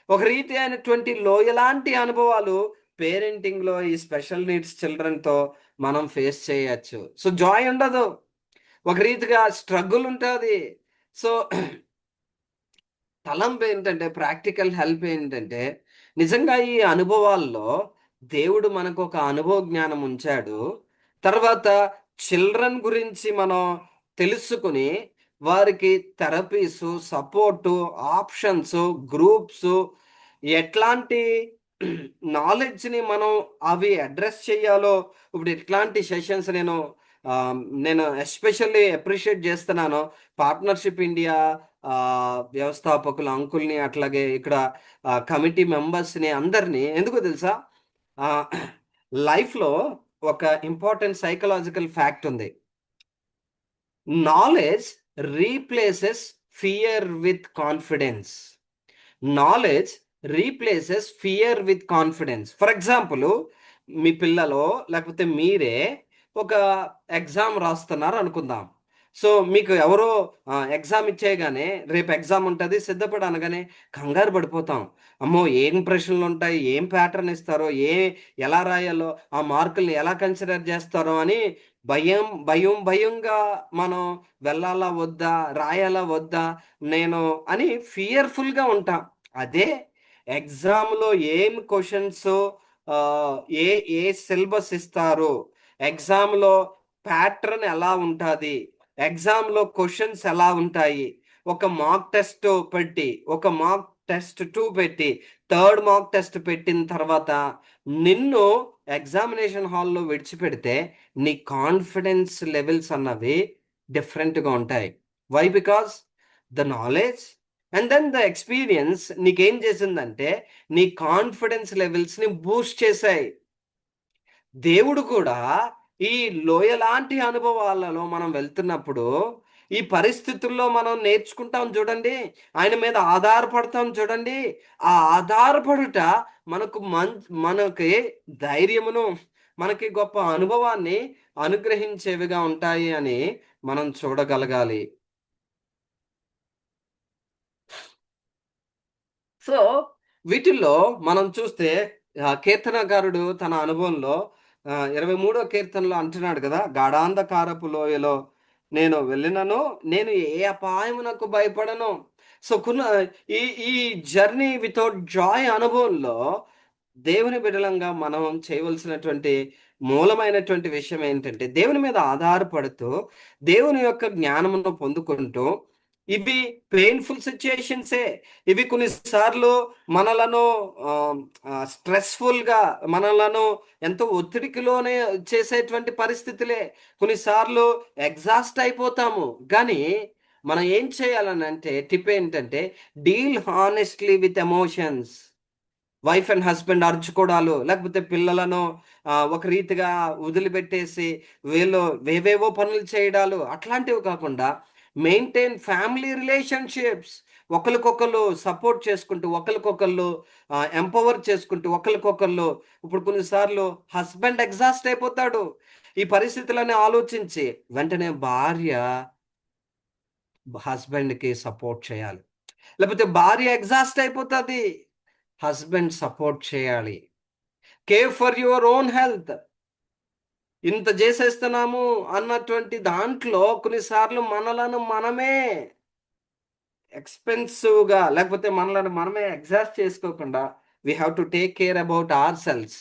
ఒక రీతి అయినటువంటి లోయలాంటి అనుభవాలు పేరెంటింగ్‌లో ఈ స్పెషల్ నీడ్స్ చిల్డ్రన్‌తో మనం ఫేస్ చేయొచ్చు. సో, జాయ్ ఉండదు. ఒక రీతిగా స్ట్రగుల్ ఉంటది. సో, తలంపేంటంటే, ప్రాక్టికల్ హెల్ప్ ఏంటంటే, నిజంగా ఈ అనుభవాల్లో దేవుడు మనకొక అనుభవ జ్ఞానం ఉంచాడు. తర్వాత చిల్డ్రన్ గురించి మనం తెలుసుకొని, వారికి థెరపీసు, సపోర్టు, ఆప్షన్సు, గ్రూప్సు, ఎట్లాంటి నాలెడ్జ్‌ని మనం అవి అడ్రెస్ చేయాలో, ఇప్పుడు ఇట్లాంటి సెషన్స్ నేను ఎస్పెషల్లీ అప్రిషియేట్ జేస్తున్నాను. పార్ట్నర్‌షిప్ ఇండియా వ్యవస్థాపకులు అంకుల్‌ని, అట్లాగే ఇక్కడ కమిటీ మెంబర్స్‌ని అందరిని. ఎందుకో తెలుసా? ఆహ్, లైఫ్‌లో ఒక ఇంపార్టెంట్ సైకలాజికల్ ఫ్యాక్ట్ ఉంది. Knowledge replaces fear with confidence. Knowledge replaces fear with confidence. For example, మీ పిల్లలో లేకపోతే మీరే ఒక ఎగ్జామ్ రాస్తున్నారు అనుకుందాం. సో, మీకు ఎవరో ఎగ్జామ్ ఇచ్చేయగానే, రేపు ఎగ్జామ్ ఉంటది సిద్ధపడు అనగానే కంగారు పడిపోతాం. అమ్మో, ఏం ప్రశ్నలుంటాయి, ఏం ప్యాటర్న్ ఇస్తారో, ఎలా రాయాలో, ఆ మార్కుల్ని ఎలా కన్సిడర్ చేస్తారో అని భయంగా మనం వెళ్ళాలా వద్దా, రాయాలా వద్దా నేను అని ఫియర్‌ఫుల్‌గా ఉంటాం. అదే ఎగ్జామ్‌లో ఏం క్వెషన్స్, ఆహ్, ఏ ఏ సిలబస్ ఇస్తారు, ఎగ్జామ్‌లో ప్యాటర్న్ ఎలా ఉంటాది, ఎగ్జామ్‌లో క్వెషన్స్ ఎలా ఉంటాయి, ఒక మాక్ టెస్ట్ పెట్టి, ఒక మాక్ టెస్ట్ 2 పెట్టి, థర్డ్ మాక్ టెస్ట్ పెట్టిన తర్వాత నిన్ను ఎగ్జామినేషన్ హాల్‌లో విడిచిపెడితే, నీ కాన్ఫిడెన్స్ లెవెల్స్ అన్నవి డిఫరెంట్‌గా ఉంటాయి. Why? Because the knowledge and then the experience నీకేం చేసిందంటే, నీ కాన్ఫిడెన్స్ లెవెల్స్‌ని బూస్ట్ చేశాయి. దేవుడు కూడా ఈ లోయలాంటి అనుభవాలలో మనం వెళ్తున్నప్పుడు, ఈ పరిస్థితుల్లో మనం నేర్చుకుంటాం చూడండి. ఆయన మీద ఆధారపడతాం చూడండి. ఆ ఆధారపడుట మనకి ధైర్యమును, మనకి గొప్ప అనుభవాన్ని అనుగ్రహించేవిగా ఉంటాయి అని మనం చూడగలగాలి. సో, వీటిల్లో మనం చూస్తే కీర్తనకారుడు తన అనుభవంలో 23 కీర్తనలో అంటున్నాడు కదా! "గాఢాంధకారపు లోయలో నేను వెళ్ళినను, నేను ఏ అపాయమునకు భయపడను." సో, ఈ ఈ జర్నీ వితౌట్ జాయ్ అనుభవంలో దేవుని బిడలంగా మనం చేయవలసినటువంటి మూలమైనటువంటి విషయం ఏంటంటే దేవుని మీద ఆధారపడుతూ దేవుని యొక్క జ్ఞానమును పొందుకుంటూ ఇవి పెయిన్ఫుల్ సిచ్యుయేషన్సే. ఇవి కొన్నిసార్లు మనలను స్ట్రెస్ఫుల్గా, మనలను ఎంతో ఒత్తిడికిలోనే చేసేటువంటి పరిస్థితులే. కొన్నిసార్లు ఎగ్జాస్ట్ అయిపోతాము. కానీ మనం ఏం చేయాలని అంటే టిప్ ఏంటంటే deal honestly with emotions. Wife and husband అరుచుకోవడాలు, లేకపోతే పిల్లలను ఒక రీతిగా వదిలిపెట్టేసి వీళ్ళు వేవేవో పనులు చేయడాలు అట్లాంటివి కాకుండా మెయింటైన్ ఫ్యామిలీ రిలేషన్షిప్స్. ఒకరికొకళ్ళు సపోర్ట్ చేసుకుంటూ, ఒకరికొకళ్ళు ఎంపవర్ చేసుకుంటూ, ఒకరికొకళ్ళు ఇప్పుడు కొన్నిసార్లు హస్బెండ్ ఎగ్జాస్ట్ అయిపోతాడు. ఈ పరిస్థితులని ఆలోచించి వెంటనే భార్య హస్బెండ్‌కి సపోర్ట్ చేయాలి. లేకపోతే భార్య ఎగ్జాస్ట్ అయిపోతది. హస్బెండ్ సపోర్ట్ చేయాలి. Care for your own health. ఇంత చేసేస్తున్నాము అన్నటువంటి దాంట్లో కొన్నిసార్లు మనలను మనమే ఎక్స్‌పెన్సివ్‌గా, లేకపోతే మనలను మనమే ఎగ్జాస్ట్ చేసుకోకుండా we have to take care about ourselves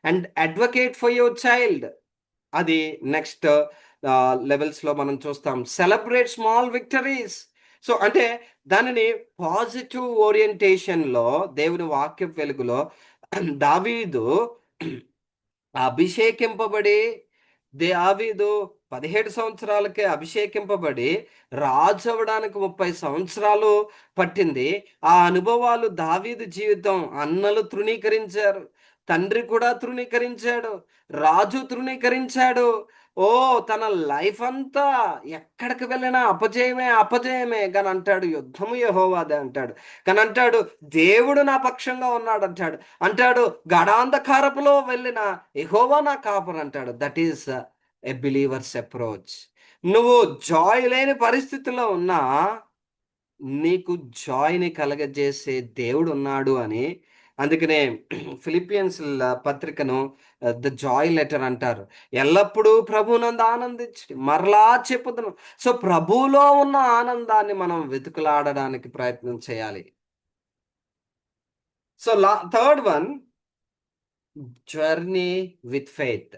and advocate for your child. అది నెక్స్ట్ లెవెల్స్‌లో మనం చూస్తాం. Celebrate small victories. సో, అంటే దానిని పాజిటివ్ ఓరియంటేషన్‌లో దేవుని వాక్యపు వెలుగులో దావీదు అభిషేకింపబడి దావీదు 17 సంవత్సరాలకే అభిషేకింపబడి రాజవ్వడానికి 30 సంవత్సరాలు పట్టింది. ఆ అనుభవాలు దావీదు జీవితం. అన్నలు తృణీకరించారు. తండ్రి కూడా తృణీకరించాడు. రాజు తృణీకరించాడు. తన లైఫ్ అంతా ఎక్కడికి వెళ్ళినా అపజయమే, అపజయమే. గాని అంటాడు యుద్ధము యెహోవాదే అంటాడు. కానీ అంటాడు దేవుడు నా పక్షంగా ఉన్నాడంటాడు. అంటాడు గాఢాంధకారపులో వెళ్ళిన యెహోవా నా కాపరంటాడు. That is a believer's approach. నువ్వు జాయ్ లేని పరిస్థితిలో ఉన్నా నీకు జాయ్‌ని కలగజేసే దేవుడున్నాడు అని అందుకనే ఫిలిపియన్స్ పత్రికను ద జాయ్ లెటర్ అంటారు. ఎల్లప్పుడూ ప్రభువునందు ఆనందించుడి. మరలా చెప్పుదును. సో, ప్రభువులో ఉన్న ఆనందాన్ని మనం వెతుకులాడడానికి ప్రయత్నం చేయాలి. So, third one journey with faith.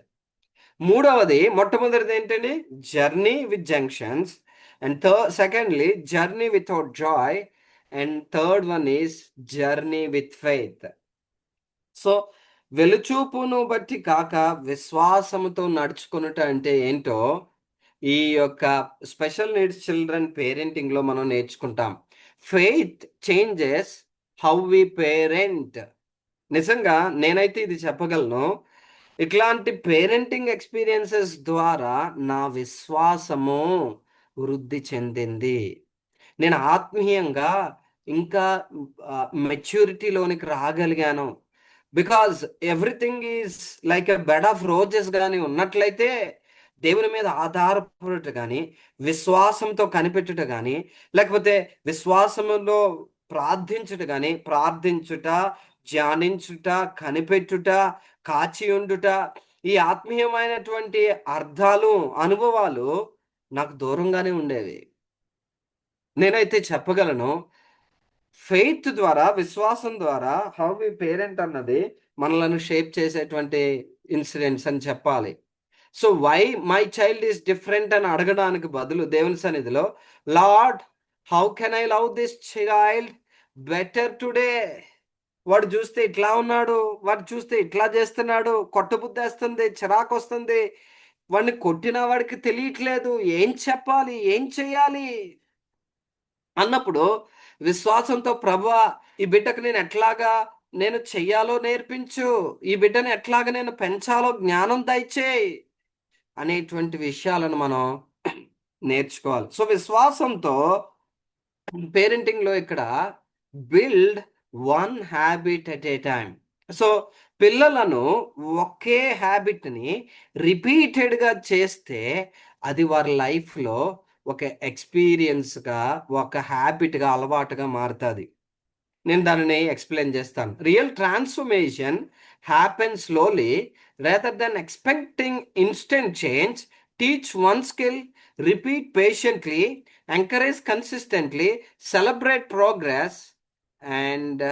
మొట్టమొదటిది ఏంటండి? Journey with junctions. And secondly journey without joy. And third one is journey with faith. So, వెలుచూపును బట్టి కాక విశ్వాసముతో నడుచుకొనుట అంటే ఏంటో ఈ యొక్క స్పెషల్ నీడ్స్ చిల్డ్రన్ పేరెంటింగ్‌లో మనం నేర్చుకుంటాం. Faith changes how we parent. నిజంగా నేనైతే ఇది చెప్పగలను. ఇట్లాంటి పేరెంటింగ్ ఎక్స్‌పీరియన్సెస్ ద్వారా నా విశ్వాసము వృద్ధి చెందింది. నేను ఆత్మీయంగా ఇంకా మెచ్యూరిటీలోనికి రాగలిగాను. Because everything is like a bed of roses గాని ఉన్నట్లయితే దేవుని మీద ఆధారపడుట గాని, విశ్వాసంతో కనిపెట్టుట గాని, లేకపోతే విశ్వాసములో ప్రార్థించుట గాని, ప్రార్థించుట, ధ్యానించుట, కనిపెట్టుట, కాచి ఉండుట, ఈ ఆత్మీయమైనటువంటి అర్థాలు, అనుభవాలు నాకు దూరంగానే ఉండేవి. నేనైతే చెప్పగలను ఫెయిత్ ద్వారా, విశ్వాసం ద్వారా హౌ వి పేరెంట్ అన్నది మనలను షేప్ చేసేటువంటి ఇన్సిడెంట్స్ అని చెప్పాలి. So, why my child is different అని అడగడానికి బదులు దేవుని సన్నిధిలో Lord how can I love this child better today. వాడు చూస్తే ఇట్లా ఉన్నాడు. వాడు చూస్తే ఇట్లా చేస్తున్నాడు. కొట్టబుద్ధేస్తుంది. చిరాకొస్తుంది. వాడిని కొట్టిన వాడికి తెలియట్లేదు. ఏం చెప్పాలి? ఏం చేయాలి? అన్నప్పుడు విశ్వాసంతో ప్రభువా ఈ బిడ్డకు నేను చెయ్యాలో నేర్పించు. ఈ బిడ్డని ఎట్లాగా నేను పెంచాలో జ్ఞానం దయచేయి అనేటువంటి విషయాలను మనం నేర్చుకోవాలి. సో, విశ్వాసంతో పేరెంటింగ్‌లో ఇక్కడ build one habit at a time. So, పిల్లలను ఒకే హ్యాబిట్‌ని రిపీటెడ్‌గా చేస్తే అది వారి లైఫ్‌లో ఒక ఎక్స్‌పీరియన్స్‌గా, ఒక హ్యాబిట్‌గా, అలవాటుగా మారతది. నేను దానిని ఎక్స్‌ప్లెయిన్ చేస్తాను. Real transformation happens slowly rather than expecting instant change. Teach one skill, repeat patiently, encourage consistently, celebrate progress and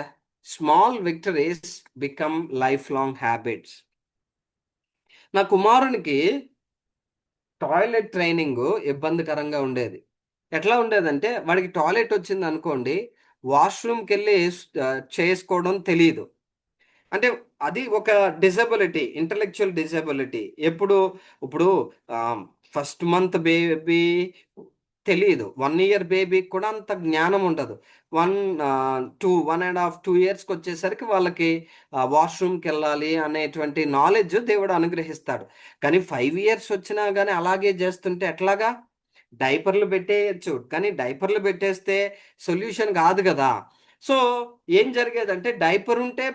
small victories become life long habits. నా కుమారునికి టాయిలెట్ ట్రైనింగ్ ఇబ్బందికరంగా ఉండేది. ఎట్లా ఉండేదంటే వాడికి టాయిలెట్ వచ్చింది అనుకోండి, వాష్‌రూమ్‌కెళ్ళి చేసుకోవడం తెలీదు. అంటే అది ఒక డిజబిలిటీ. Intellectual disability. ఇప్పుడు ఆహ్, ఫస్ట్ మంత్ బేబీ తెలీదు. 1 ఇయర్ బేబీకి కూడా అంత జ్ఞానం ఉండదు. 1 ½ 2 ఇయర్స్‌కొచ్చేసరికి వాళ్ళకి వాష్‌రూమ్‌కెళ్ళాలి అనేటువంటి నాలెడ్జ్ దేవుడు అనుగ్రహిస్తాడు. కానీ 5 ఇయర్స్ వచ్చినా గాని అలాగే జేస్తుంటే ఎట్లాగా? డైపర్‌లు పెట్టేయొచ్చు. కానీ డైపర్‌లు పెట్టేస్తే సొల్యూషన్ గాదు గదా! సో, ఏం జరిగేదంటే డైపర్ ఉంటే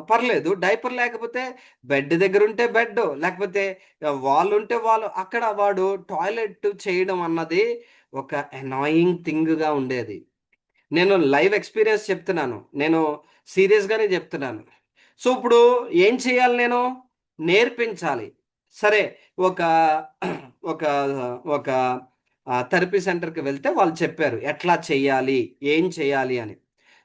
పర్లేదు. డైపర్ లేకపోతే బెడ్ దగ్గరుంటే బెడ్డు, లేకపోతే వాలుంటే వాలు. అక్కడ వాడు టాయిలెట్ చేయడం అన్నది ఒక అనాయింగ్ థింగ్‌గా ఉండేది. నేను లైవ్ ఎక్స్‌పీరియన్స్ చెప్తున్నాను. నేను సీరియస్‌గానే జెప్తున్నాను. సో, ఇప్పుడు ఏం చేయాలి నేను? నేర్పించాలి. సరే ఒక ఒక ఒక థెరపీ సెంటర్‌కి వెళ్తే వాళ్ళు చెప్పారు. ఎట్లా చెయ్యాలి? ఏం చేయాలి అని.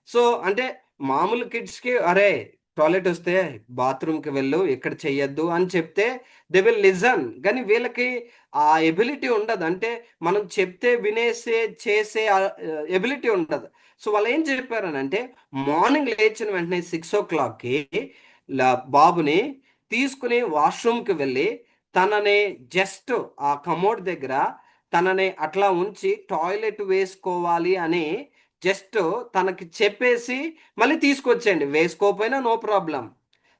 సో, అంటే మామూలు కిడ్స్‌కి అరే! టాయిలెటొస్తే బాత్రూమ్‌కి వెళ్ళు, ఇక్కడ చెయ్యొద్దు అని చెప్తే దే విల్ లిజన్. గానీ వీళ్ళకి ఆ ఎబిలిటీ ఉండదు. అంటే మనం చెప్తే చేసే ఎబిలిటీ ఉండదు. సో, వాళ్ళేం చెప్పారనంటే మార్నింగ్ లేచిన వెంటనే 6:00కి బాబుని తీసుకొని వాష్‌రూమ్‌కి వెళ్ళి తనని జస్ట్ ఆ కమోడ్ దగ్గర తనని అట్లా ఉంచి టాయిలెట్ వేసుకోవాలి అని జస్ట్ తనకి చెప్పేసి మళ్ళీ తీసుకొచ్చేయండి. వేసుకోకపోయినా no problem.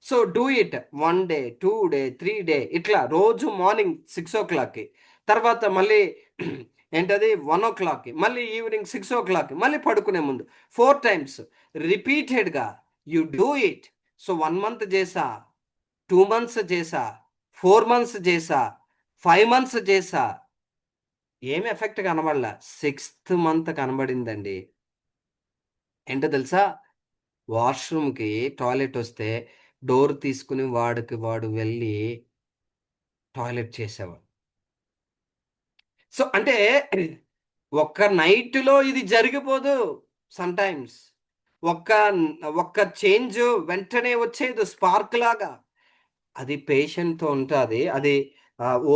So, do it 1 day, 2 day, 3 day ఇట్లా రోజు మార్నింగ్ 6:00కి తర్వాత మళ్ళీ ఏంటది 1:00కి మళ్ళీ ఈవినింగ్ 6:00కి మళ్ళీ పడుకునే ముందు 4 టైమ్స్ రిపీటెడ్‌గా you do it. So, 1 month చేశా, 2 మంత్స్ చేశా, 4 మంత్స్ చేశా, 5 మంత్స్ చేశా. ఏమి ఎఫెక్ట్ కనబడలా. సిక్స్త్ మంత్ కనబడిందండి. ఏంటో తెలుసా? వాష్‌రూమ్‌కి టాయిలెటొస్తే డోర్ తీసుకొని వాడికి వాడు వెళ్ళి టాయిలెట్ చేసేవాడు. సో, అంటే ఒక్క నైట్‌లో ఇది జరిగిపోదు సమ్‌టైమ్స్. ఒక్క ఒక్క చేంజ్ వెంటనే వచ్చేది స్పార్క్‌లాగా. అది పేషెన్స్‌తో ఉంటాది. అది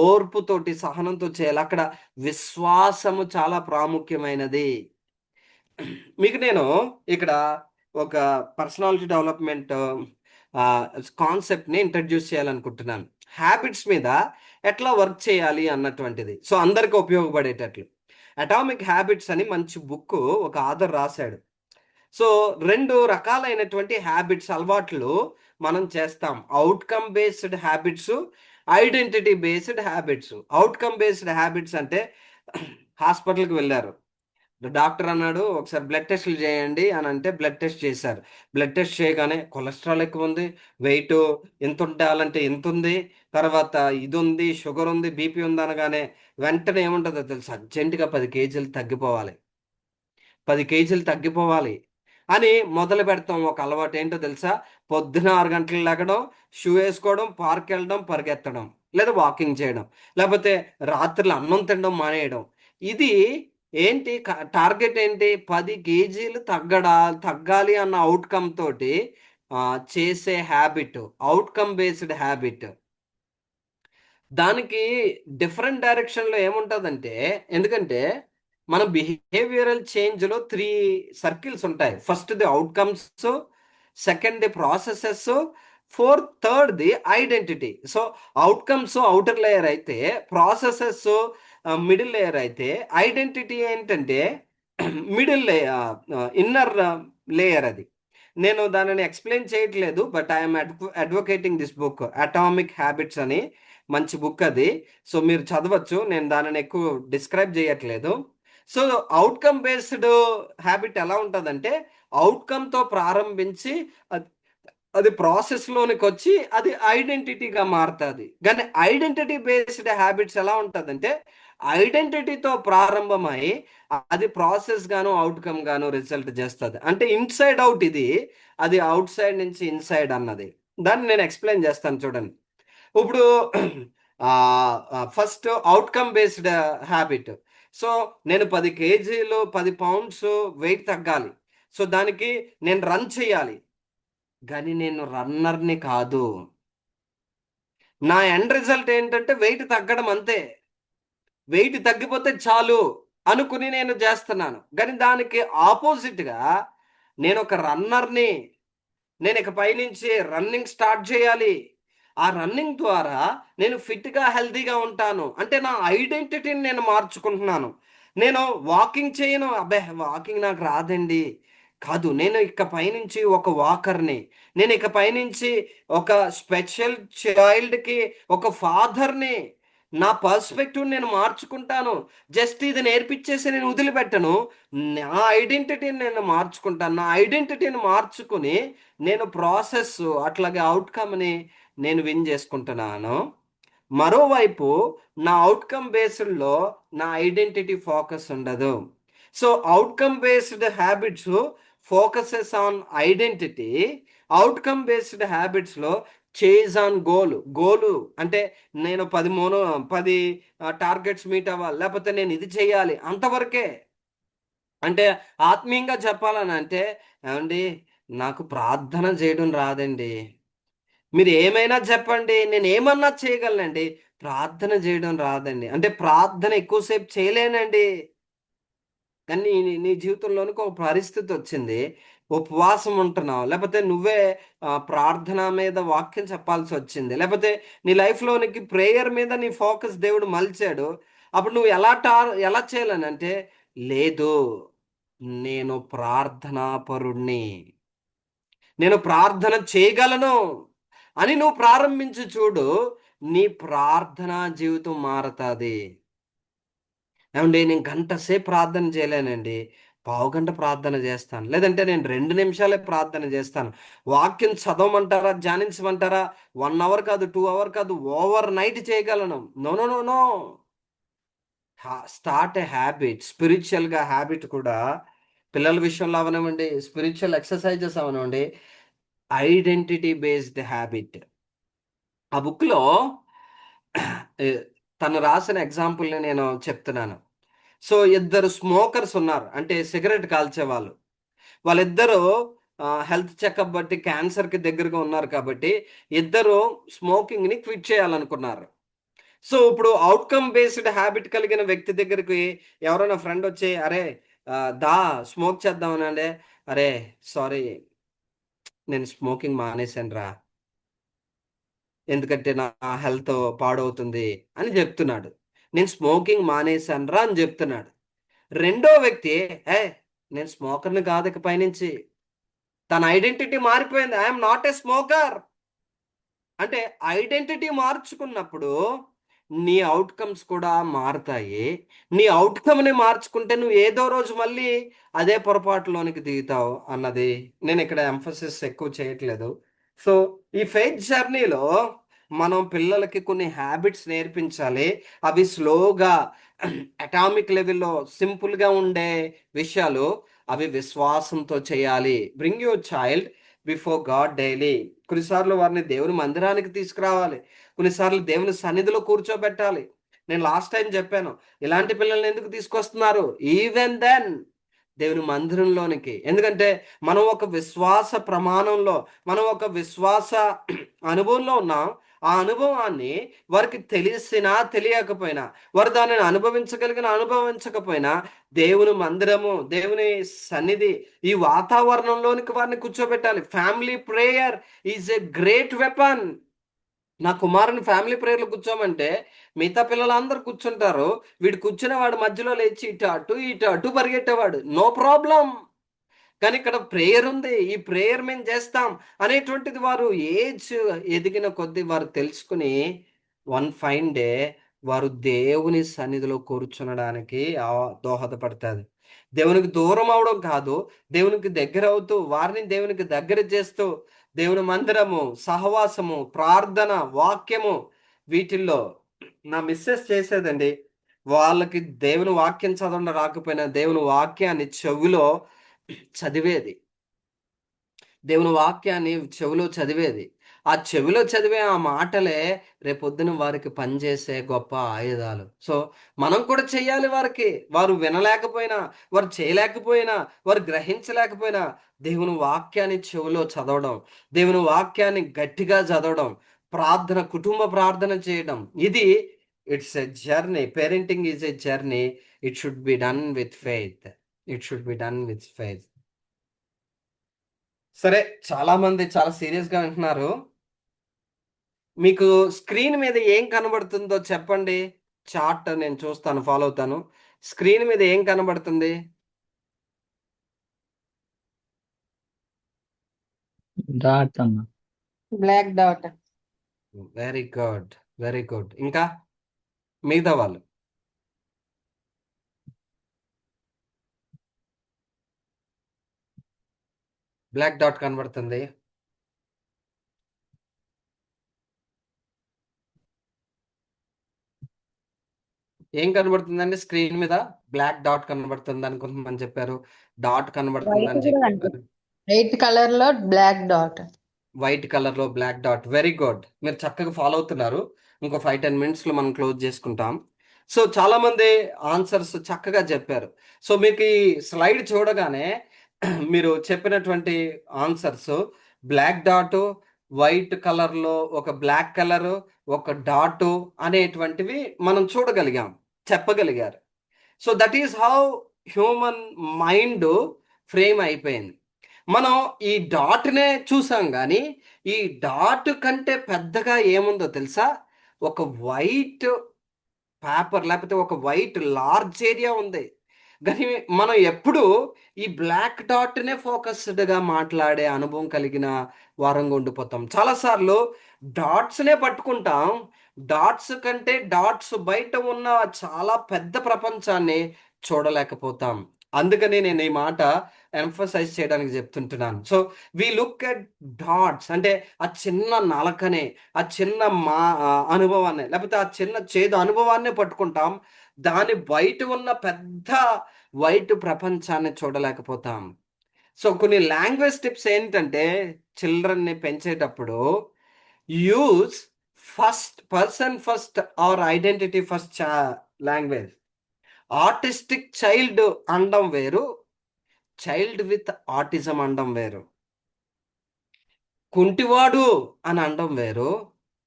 ఓర్పుతోటి, సహనంతో చేయాలి. అక్కడ విశ్వాసము చాలా ప్రాముఖ్యమైనది. మీకు నేను ఇక్కడ ఒక పర్సనాలిటీ డెవలప్‌మెంట్ ఆహ్, కాన్సెప్ట్‌ని ఇంట్రొడ్యూస్ చేయాలనుకుంటున్నాను. హ్యాబిట్స్ మీద ఎట్లా వర్క్ చేయాలి అన్నటువంటిది. సో, అందరికి ఉపయోగపడేటట్లు. 'అటామిక్ హ్యాబిట్స్' అని మంచి బుక్కు ఒక ఆథర్ రాసాడు. సో, 2 రకాలైనటువంటి హ్యాబిట్స్ అలవాట్లు మనం చేస్తాం. Outcome based habits, identity based habits. Outcome based habits అంటే హాస్పిటల్‌కి వెళ్లారు. డాక్టర్ అన్నాడు, "ఒకసారి బ్లడ్ టెస్ట్‌లు చేయండి" అనంటే బ్లడ్ టెస్ట్ చేశారు. బ్లడ్ టెస్ట్ చేయగానే కొలెస్ట్రాల్ ఎక్కువుంది. వెయిటు ఇంతుండాలంటే ఇంతుంది. తర్వాత ఇదుంది, షుగరుంది, బీపీ ఉందనగానే వెంటనే ఏముంటదో తెలుసా? అర్జెంట్‌గా 10 కేజీలు తగ్గిపోవాలి. 10 కేజీలు తగ్గిపోవాలి అని మొదలుపెడతాం ఒక అలవాటు. ఏంటో తెలుసా? పొద్దున 6 గంటలకు లెగడం, షూ ఏసుకోవడం, పార్క్‌కెళ్ళడం, పరిగెత్తడం, లేదా వాకింగ్ చేయడం. లేపోతే రాత్రులు అన్నం తినడం మానేయడం. ఇది ఏంటి టార్గెట్ ఏంటి? 10 కేజీలు తగ్గాలి అన్న ఔట్‌కమ్ తోటి చేసే హాబిట్. Outcome based habit. దానికి డిఫరెంట్ డైరెక్షన్‌లో ఏముంటదంటే ఎందుకంటే, మన బిహేవియరల్ చేంజ్‌లో 3 సర్కిల్స్ ఉంటాయి. ఫస్ట్‌ది ఔట్‌కమ్స్, సెకండ్‌ది ప్రాసెసెస్, థర్డ్‌ది identity. So, outcomes outer layer అయితే, ప్రాసెసెస్ మిడిల్ లేయర్ అయితే, ఐడెంటిటీ ఏంటంటే ఇన్నర్ లేయర్ అది. నేను దానిని ఎక్స్‌ప్లెయిన్ చేయట్లేదు. But I am advocating this book 'atomic habits' అని మంచి బుక్ అది. సో, మీరు చదవచ్చు. నేను దానిని ఎక్కువ డిస్క్రైబ్ చేయట్లేదు. సో, ఔట్‌కమ్ బేస్డ్ హాబిట్ ఎలా ఉంటదంటే, ఔట్‌కమ్‌తో ప్రారంభించి అద్ అది ప్రాసెస్‌లోనికొచ్చి అది ఐడెంటిటీగా మారతాది. గానీ ఐడెంటిటీ బేస్డ్ హాబిట్స్ ఎలా ఉంటదంటే, ఐడెంటిటీతో ప్రారంభమై అది ప్రాసెస్ గాను, ఔట్‌కమ్ గాను రిజల్ట్ జేస్తది. అంటే ఇన్‌సైడ్ ఔట్ ఇది. అది ఔట్ సైడ్ నుంచి ఇన్‌సైడ్ అన్నది. దాన్ని నేను ఎక్స్‌ప్లెయిన్ జేస్తాను చూడండి. ఇప్పుడు first outcome based habit. So, నేను 10 కేజీలు, 10 పౌండ్స్ వెయిట్ తగ్గాలి. సో, దానికి నేను రన్ చేయాలి. గానీ నేను రన్నర్‌ని కాదు. నా ఎండ్ రిజల్ట్ ఏంటంటే వెయిట్ తగ్గడం అంతే. వెయిట్ తగ్గిపోతే చాలు అనుకుని నేను చేస్తున్నాను. కానీ దానికి ఆపోజిట్‌గా నేనొక రన్నర్‌ని. నేను ఇక పైనుంచి రన్నింగ్ స్టార్ట్ చేయాలి. ఆ రన్నింగ్ ద్వారా నేను ఫిట్‌గా, హెల్తీగా ఉంటాను. అంటే నా ఐడెంటిటీని నేను మార్చుకుంటున్నాను. నేను వాకింగ్ చేయను. అబ్బే! వాకింగ్ నాకు రాదండి. కాదు. నేను ఇక పైనుంచి ఒక వాకర్‌ని. నేను ఇక పైనుంచి ఒక స్పెషల్ చైల్డ్‌కి ఒక ఫాదర్‌ని. నా పర్స్పెక్టివ్ నేను మార్చుకుంటాను. జస్ట్ ఇది నేర్పించేసి నేను వదిలిపెట్టను. నా ఐడెంటిటీని నేను మార్చుకుంటాను. నా ఐడెంటిటీని మార్చుకొని నేను ప్రాసెస్ అట్లాగే అవుట్‌కమ్‌ని నేను విన్ చేసుకుంటున్నాను. మరోవైపు నా అవుట్‌కమ్ బేస్డ్‌లో నా ఐడెంటిటీ ఫోకస్ ఉండదు. So, outcome based habits focuses on identity. Outcome based హ్యాబిట్స్‌లో చేజ్ ఆన్ గోల్. గోలు అంటే నేను 10 టార్గెట్స్ మీట్ అవ్వాలి. లేపోతే నేను ఇది చేయాలి. అంతవరకే. అంటే ఆత్మీయంగా చెప్పాలనంటే, ఏవండీ నాకు ప్రార్థన చేయడం రాదండి. మీరేమైనా చెప్పండి. నేనేమన్నా చేయగలనండి. ప్రార్థన జేయడం రాదండి. అంటే ప్రార్థన ఎక్కువ సేపు చేయలేనండి. కానీ నీ నీ జీవితంలోనికి ఒక పరిస్థితొచ్చింది. ఉపవాసం ఉంటున్నావు. లేపోతే నువ్వే ప్రార్థన మీద వాక్యం చెప్పాల్సొచ్చింది. లేపోతే నీ లైఫ్‌లోనికి ప్రేయర్ మీద నీ ఫోకస్ దేవుడు మలిచాడు. అప్పుడు నువ్వు ఎలా చేయాలనంటే, లేదు నేను ప్రార్థనాపరుడిని. నేను ప్రార్థన చేయగలను అని నువ్వు ప్రారంభించి చూడు. నీ ప్రార్థనా జీవితం మారతాది. ఏవండీ నేను గంట సేపు ప్రార్థన చేయలేనండి. పావుగంట ప్రార్థన చేస్తాను. లేదంటే నేను 2 నిమిషాలే ప్రార్థన చేస్తాను. వాక్యం చదవమంటారా? ధ్యానించమంటారా? 1 అవర్ కాదు, 2 అవర్ కాదు, ఓవర్ నైట్ చేయగలను. No, no, no, no. Start a habit. స్పిరిచ్యువల్‌గా హాబిట్ కూడా పిల్లల విషయంలో అవనివ్వండి, స్పిరిచ్యువల్ ఎక్సర్‌సైజెస్ అవనివ్వండి, ఐడెంటిటీ బేస్డ్ హాబిట్. ఆ బుక్‌లో ఎ తను రాసిన ఎగ్జాంపుల్‌ని నేను చెప్తున్నాను. సో, ఇద్దరు స్మోకర్స్ ఉన్నారు. అంటే సిగరెట్ కాల్చేవాళ్ళు. వాళ్ళిద్దరూ హెల్త్ చెకప్ బట్టి క్యాన్సర్‌కి దగ్గరగా ఉన్నారు కాబట్టి, ఇద్దరు స్మోకింగ్‌ని క్విట్ చేయాలనుకున్నారు. సో, ఇప్పుడు ఔట్‌కమ్ బేస్డ్ హాబిట్ కలిగిన వ్యక్తి దగ్గరికి ఎవరైనా ఫ్రెండొచ్చి, "అరే! దా స్మోక్ చేద్దాం" అనంటే, "అరే! సారీ నేను స్మోకింగ్ మానేశానురా. ఎందుకంటే నా హెల్త్ పాడవుతుంది" అని జెప్తున్నాడు. "నేను స్మోకింగ్ మానేశానురా" అని జెప్తున్నాడు. రెండో వ్యక్తి, "ఏయ్! నేను స్మోకర్‌ని కాదు ఇక పైనుంచి." తన ఐడెంటిటీ మారిపోయింది. I am not a smoker. అంటే ఐడెంటిటీ మార్చుకున్నప్పుడు నీ ఔట్‌కమ్స్ కూడా మారతాయి. నీ ఔట్‌కమ్‌ని మార్చుకుంటే నువ్వు ఏదో రోజు మళ్ళీ అదే పొరపాటులోనికి దిగుతావు అన్నది నేనిక్కడ ఎంఫసిస్ ఎక్కువ చేయట్లేదు. సో, ఈ ఫెయిత్ జర్నీలో మనం పిల్లలకి కొన్ని హ్యాబిట్స్ నేర్పించాలి. అవి స్లోగా అటామిక్ లెవెల్‌లో సింపుల్‌గా ఉండే విషయాలు అవి విశ్వాసంతో చేయాలి. Bring your child before God daily. కొన్నిసార్లు వారిని దేవుని మందిరానికి తీసుకురావాలి. కొన్నిసార్లు దేవుని సన్నిధిలో కూర్చోబెట్టాలి. నేను లాస్ట్ టైమ్ జెప్పాను. ఇలాంటి పిల్లల్ని ఎందుకు తీసుకొస్తున్నారు? ఈవెన్ దెన్ దేవుని మందిరంలోనికి. ఎందుకంటే మనం ఒక విశ్వాస ప్రమాణంలో, మనం ఒక విశ్వాస అనుభవంలో ఉన్నాం. ఆ అనుభవాన్ని వారికి తెలిసినా, తెలియకపోయినా, వారు దానిని అనుభవించగలిగిన, అనుభవించకపోయినా దేవుని మందిరము, దేవుని సన్నిధి, ఈ వాతావరణంలోనికి వారిని కూర్చోబెట్టాలి. Family prayer is a great weapon. నా కుమారుని ఫ్యామిలీ ప్రేయర్‌లో కూర్చోమంటే, మిగతా పిల్లలందరూ కూర్చుంటారు. వీడు కూర్చునేవాడు మధ్యలో లేచి ఇటు అటు పరిగెట్టేవాడు. No problem. కానీ ఇక్కడ ప్రేయర్ ఉంది. ఈ ప్రేయర్ మేము చేస్తాం అనేటువంటిది వారు ఏజ్ ఎదిగిన కొద్దీ వారు తెలుసుకొని, వన్ ఫైన్ డే వారు దేవుని సన్నిధిలో కూర్చునడానికి దోహదపడతాది. దేవునికి దూరం అవ్వడం కాదు, దేవునికి దగ్గరవుతూ, వారిని దేవునికి దగ్గర చేస్తూ, దేవుని మందిరము, సహవాసము, ప్రార్థన, వాక్యము వీటిల్లో నా మిసెస్ చేసేదండి. వాళ్ళకి దేవుని వాక్యం చదవడం రాకపోయినా, దేవుని వాక్యాన్ని చెవిలో చదివేది. దేవుని వాక్యాన్ని చెవిలో చదివేది. ఆ చెవిలో చదివే ఆ మాటలే రేపొద్దున వారికి పనిచేసే గొప్ప ఆయుధాలు. సో, మనం కూడా చెయ్యాలి వారికి. వారు వినలేకపోయినా, వారు చేయలేకపోయినా, వారు గ్రహించలేకపోయినా, దేవుని వాక్యాన్ని చెవిలో చదవడం, దేవుని వాక్యాన్ని గట్టిగా చదవడం, ప్రార్థన, కుటుంబ ప్రార్థన చేయడం. ఇది it's a journey. Parenting is a journey. It should be done with faith. It should be done with faith. సరే, చాలా మంది చాలా సీరియస్‌గా వింటున్నారు. మీకు స్క్రీన్ మీద ఏం కనబడుతుందో చెప్పండి. చార్ట్ నేను చూస్తాను, ఫాలో అవుతాను. స్క్రీన్ మీద ఏం కనబడుతుంది? డాట్ అన్న. Black dot. Very good. Very good. ఇంకా మిగతా వాళ్ళు? బ్లాక్ డాట్ కనబడుతుంది. ఏం కనబడుతుందండి స్క్రీన్ మీద? బ్లాక్ డాట్ కనబడుతుంది అని కొంతమంది చెప్పారు. డాట్ వైట్ కనబడుతుందని కూడా చెప్పారు. కనిపిస్తుంది. వైట్ కలర్ లో బ్లాక్ డాట్. వైట్ కలర్ లో బ్లాక్ డాట్. Very good. మీరు చక్కగా ఫాలో అవుతున్నారు. ఇంకో 5-10 మినిట్స్ లో మనం క్లోజ్ చేసుకుంటాం. సో చాలా మంది ఆన్సర్స్ చక్కగా చెప్పారు. సో మీకు ఈ స్లైడ్ చూడగానే మీరు చెప్పినటువంటి answers black dot, white colour లో ఒక బ్లాక్ కలర్, ఒక డాట్ అనేటువంటివి మనం చూడగలిగాం, చెప్పగలిగారు. So that is how human mind frame అయిపోయింది. మనం ఈ డాట్‌నే చూసాం గానీ, ఈ డాట్ కంటే పెద్దగా ఏముందో తెలుసా? ఒక వైట్ పేపర్, లేకపోతే ఒక వైట్ లార్జ్ ఏరియా ఉంది. గానీ మనం ఎప్పుడూ ఈ బ్లాక్ డాట్‌నే ఫోకస్‌డ్‌గా మాట్లాడే అనుభవం కలిగిన వారంగా ఉండిపోతాం. చాలా సార్లు డాట్స్‌నే పట్టుకుంటాం. డాట్స్ కంటే డాట్స్ బయట ఉన్న చాలా పెద్ద ప్రపంచాన్ని చూడలేకపోతాం. అందుకని నేను ఈ మాట ఎంఫసైజ్ చేయడానికి చెప్తుంటున్నాను. So, we look at dots అంటే ఆ చిన్న నలకనే, ఆ చిన్న అనుభవాన్నే, లేకపోతే ఆ చిన్న చేదు అనుభవాన్నే పట్టుకుంటాం. దాని బయట ఉన్న పెద్ద వైట్ ప్రపంచాన్ని చూడలేకపోతాం. సో, కొన్ని లాంగ్వేజ్ టిప్స్ ఏంటంటే, చిల్డ్రన్‌ని పెంచేటప్పుడు use first person first or identity first language. Artistic child అనడం వేరు. చైల్డ్ విత్ ఆటిజం అనడం వేరు. కుంటివాడు అని అనడం వేరు.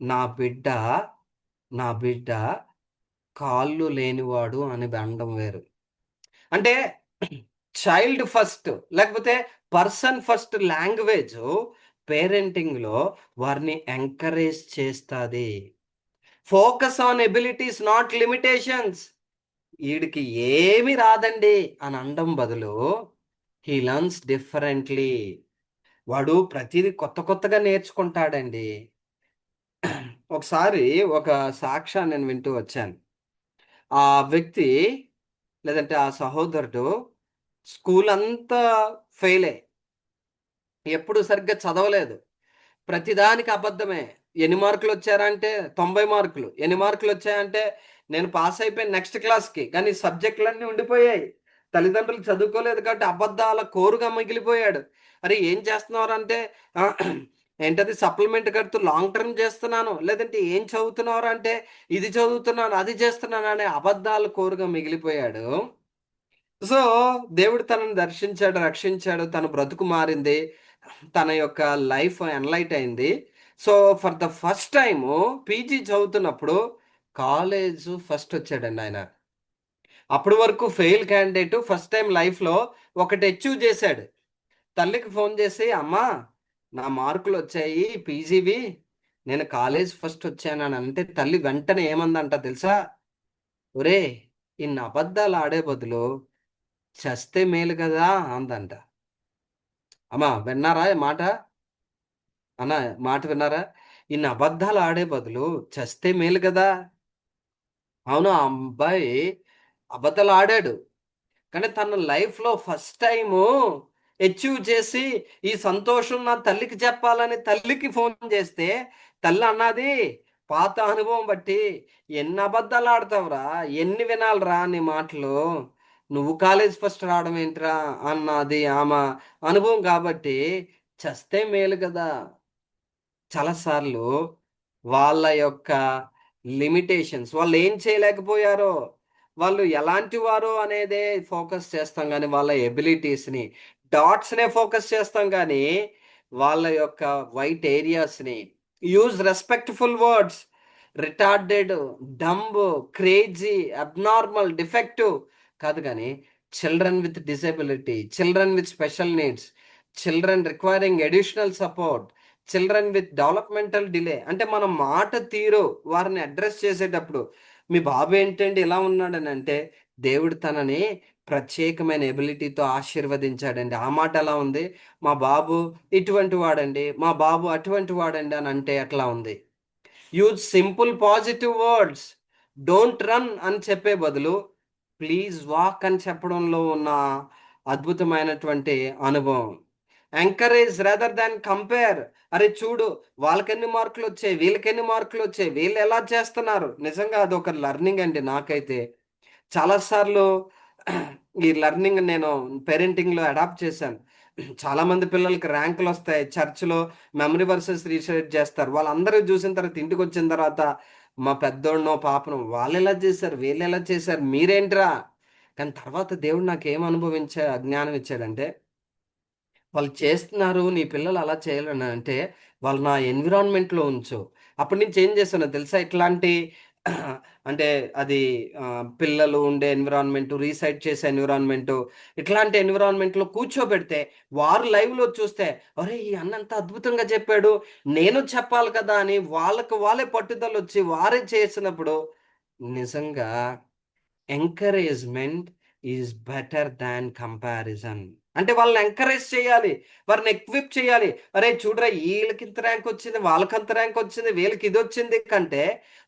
నా బిడ్డ, నా బిడ్డ కాళ్ళు లేనివాడు అని అనడం వేరు. అంటే చైల్డ్ ఫస్ట్ లేకపోతే పర్సన్ ఫస్ట్ లాంగ్వేజ్ పేరెంటింగ్‌లో వారిని ఎంకరేజ్ చేస్తాది. Focus on abilities not limitations. ఈడికి ఏమి రాదండి అని అనడం బదులు హి లెర్న్స్ డిఫరెంట్‌లీ. వాడు ప్రతీదీ కొత్త కొత్తగా నేర్చుకుంటాడండి. ఒకసారి ఒక సాక్ష్యాన్ని నేను వింటూ వచ్చాను. ఆ వ్యక్తి, లేదంటే ఆ సహోదరుడు స్కూలంతా ఫెయిలే. ఎప్పుడు సరిగ్గా చదవలేదు. ప్రతిదానికి అబద్ధమే. ఎన్ని మార్కులొచ్చారా అంటే 90 మార్కులు. ఎన్ని మార్కులొచ్చాయంటే నేను పాస్ అయిపోయాను నెక్స్ట్ క్లాస్‌కి. కానీ సబ్జెక్టులన్నీ ఉండిపోయాయి. తల్లిదండ్రులు చదువుకోలేదు కాబట్టి అబద్ధాల కోరుగా మిగిలిపోయాడు. అరే! ఏం చేస్తున్నావురా అంటే ఏంటది సప్లిమెంట్ కడుతూ లాంగ్ టర్మ్ చేస్తున్నాను. లేదంటే ఏం చదువుతున్నావురా అంటే ఇది చదువుతున్నాను, అది చేస్తున్నాను అనే అబద్ధాల కోరుగా మిగిలిపోయాడు. సో, దేవుడు తనని దర్శించాడు, రక్షించాడు. తన బ్రతుకు మారింది. తన యొక్క లైఫ్ ఎన్‌లైట్ అయింది. So, for the first time PG చదువుతున్నప్పుడు కాలేజు ఫస్ట్ వచ్చాడండి ఆయన. అప్పటి వరకు ఫెయిల్ క్యాండిడేట్ ఫస్ట్ టైమ్ లైఫ్‌లో ఒకటి అచీవ్ చేశాడు. తల్లికి ఫోన్ చేసి, "అమ్మా! నా మార్కులొచ్చాయి పీజీవి. నేను కాలేజ్ ఫస్ట్ వచ్చానని" అంటే తల్లి వెంటనే ఏమందంట తెలుసా? "ఒరేయ్! ఇన్ని అబద్ధాలు ఆడే బదులు చస్తే మేలు గదా!" అందంట. అమ్మా విన్నారా ఈ మాట? అన్న మాట విన్నారా? ఇన్ని అబద్ధాలు ఆడే బదులు చస్తే మేలు గదా! అవును, ఆ అబ్బాయి అబద్ధాలు ఆడాడు. కానీ తన లైఫ్‌లో ఫస్ట్ టైము అచీవ్ చేసి, ఈ సంతోషం నా తల్లికి చెప్పాలని తల్లికి ఫోన్ చేస్తే, తల్లి అన్నది పాత అనుభవం బట్టి, "ఎన్ని అబద్ధాలు ఆడతావురా? ఎన్ని వినాలిరా నీ మాటలు? నువ్వు కాలేజ్ ఫస్ట్ రావడం ఏంట్రా?" అన్నది ఆమె అనుభవం కాబట్టి, చస్తే మేలు గదా! చాలా సార్లు వాళ్ళ యొక్క లిమిటేషన్స్, వాళ్ళేం చేయలేకపోయారో, వాళ్ళు ఎలాంటి వారో అనేదే ఫోకస్ చేస్తాం గానీ, వాళ్ళ ఎబిలిటీస్‌ని, డాట్స్‌నే ఫోకస్ చేస్తాం గానీ, వాళ్ళ యొక్క వైట్ ఏరియాస్‌ని, use respectful words. Retarded, dumb, crazy, abnormal, defective కాదు, కానీ children with disability, children with special needs, children requiring additional support, children with developmental delay. అంటే మనం మాట తీరు వారిని అడ్రస్ చేసేటప్పుడు, మీ బాబు ఏంటండి ఇలా ఉన్నాడని అంటే, దేవుడు తనని ప్రత్యేకమైన ఎబిలిటీతో ఆశీర్వదించాడండి. ఆ మాట ఎలా ఉంది? మా బాబు ఇటువంటి వాడండి, మా బాబు అటువంటి వాడండి అని అంటే ఎట్లా ఉంది? Use simple positive words. Don't run అని చెప్పే బదులు ప్లీజ్ వాక్ అని చెప్పడంలో ఉన్న అద్భుతమైనటువంటి అనుభవం. Encourage rather than compare. అరే చూడు, వాళ్ళకెన్ని మార్కులు వచ్చాయి, వీళ్ళకెన్ని మార్కులు వచ్చాయి, వీళ్ళు ఎలా చేస్తున్నారు. నిజంగా అదొక లెర్నింగ్ అండి. నాకైతే చాలాసార్లు ఈ లెర్నింగ్ నేను పేరెంటింగ్లో అడాప్ట్ చేశాను. చాలామంది పిల్లలకి ర్యాంకులు వస్తాయి, చర్చ్లో మెమరీ వర్సెస్ రీసెర్చ్ చేస్తారు. వాళ్ళందరూ చూసిన తర్వాత ఇంటికి వచ్చిన తర్వాత మా పెద్దోడినో పాపను వాళ్ళు ఎలా చేశారు, వీళ్ళు ఎలా చేశారు, మీరేంట్రా. కానీ తర్వాత దేవుడు నాకు ఏం జ్ఞానం ఇచ్చాడంటే, వాళ్ళు చేస్తున్నారు, నీ పిల్లలు అలా చేయాలని అంటే వాళ్ళు నా ఎన్విరాన్మెంట్లో ఉంచు. అప్పటి నుంచి ఏం చేశానో తెలుసా? ఇట్లాంటి అంటే అది పిల్లలు ఉండే ఎన్విరాన్మెంట్, రీసైట్ చేసే ఎన్విరాన్మెంట్, ఇట్లాంటి ఎన్విరాన్మెంట్లో కూర్చోబెడితే వారు లైవ్లో చూస్తే, అరే ఈ అన్న అంత అద్భుతంగా చెప్పాడు, నేను చెప్పాలి కదా అని వాళ్ళకు వాళ్ళే పట్టుదల వచ్చి వారే చేసినప్పుడు నిజంగా encouragement is better than comparison. అంటే వాళ్ళని ఎంకరేజ్ చేయాలి, వారిని ఎక్విప్ చేయాలి. అరే చూడరా, వీళ్ళకి ఇంత ర్యాంక్ వచ్చింది, వాళ్ళకంత ర్యాంక్ వచ్చింది, వీళ్ళకి ఇది వచ్చింది కంటే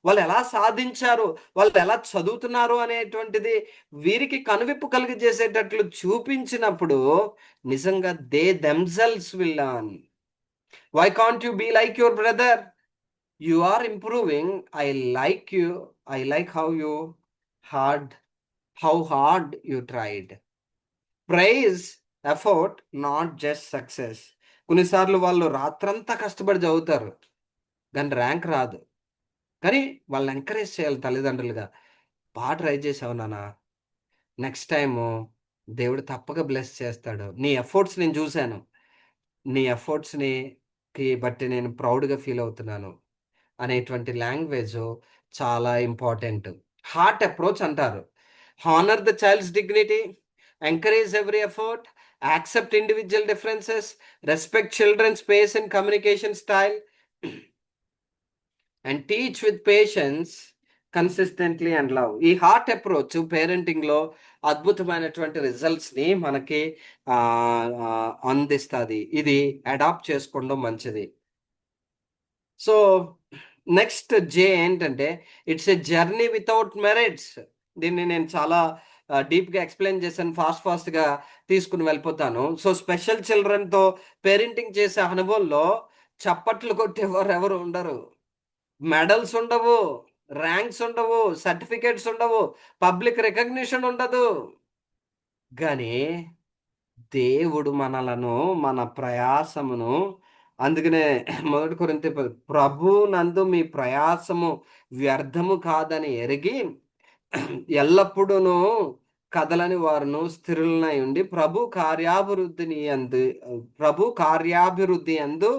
వాళ్ళు ఎలా సాధించారు, వాళ్ళు ఎలా చదువుతున్నారు అనేటువంటిది వీరికి కనువిప్పు కలిగజేసేటట్లు చూపించినప్పుడు నిజంగా they themselves will learn. Why can't you be like your brother? You are improving. I like hard how hard you tried. Praise effort, not just success. కొన్నిసార్లు వాళ్ళు రాత్రంతా కష్టపడి చదువుతారు, కానీ ర్యాంక్ రాదు. కానీ వాళ్ళని ఎంకరేజ్ చేయాలి తల్లిదండ్రులుగా. బాగా ట్రై చేసావు నాన్న, నెక్స్ట్ టైము దేవుడు తప్పక బ్లెస్ చేస్తాడు. నీ ఎఫర్ట్స్ నేను చూశాను, నీ ఎఫర్ట్స్ని బట్టి నేను ప్రౌడ్గా ఫీల్ అవుతున్నాను అనేటువంటి లాంగ్వేజ్ చాలా ఇంపార్టెంట్. హార్ట్ అప్రోచ్ అంటారు. Honour the child's dignity, encourage every effort, accept individual differences, respect children space and communication style, and teach with patience, consistently and love. ఈ హార్ట్ అప్రోచ్ పేరెంటింగ్లో అద్భుతమైనటువంటి రిజల్ట్స్ని మనకి అందిస్తుంది. ఇది అడాప్ట్ చేసుకోవడం మంచిది. సో నెక్స్ట్ జే ఏంటంటే, it's a journey without merits. దీన్ని నేను చాలా డీప్గా ఎక్స్ప్లెయిన్ చేశాను, ఫాస్ట్గా తీసుకుని వెళ్ళిపోతాను. సో స్పెషల్ చిల్డ్రన్తో పేరెంటింగ్ చేసే అనుభవంలో చప్పట్లు కొట్టేవారు ఎవరు ఉండరు, మెడల్స్ ఉండవు, ర్యాంక్స్ ఉండవు, సర్టిఫికేట్స్ ఉండవు, పబ్లిక్ రికగ్నిషన్ ఉండదు. కానీ దేవుడు మనలను, మన ప్రయాసమును, అందుకనే మొదటి కొరింథీ ప్రభు నందు మీ ప్రయాసము వ్యర్థము కాదని ఎరిగి ఎల్లప్పుడూను కదలని వారును స్థిరులనై ఉండి ప్రభు కార్యాభివృద్ధి అందు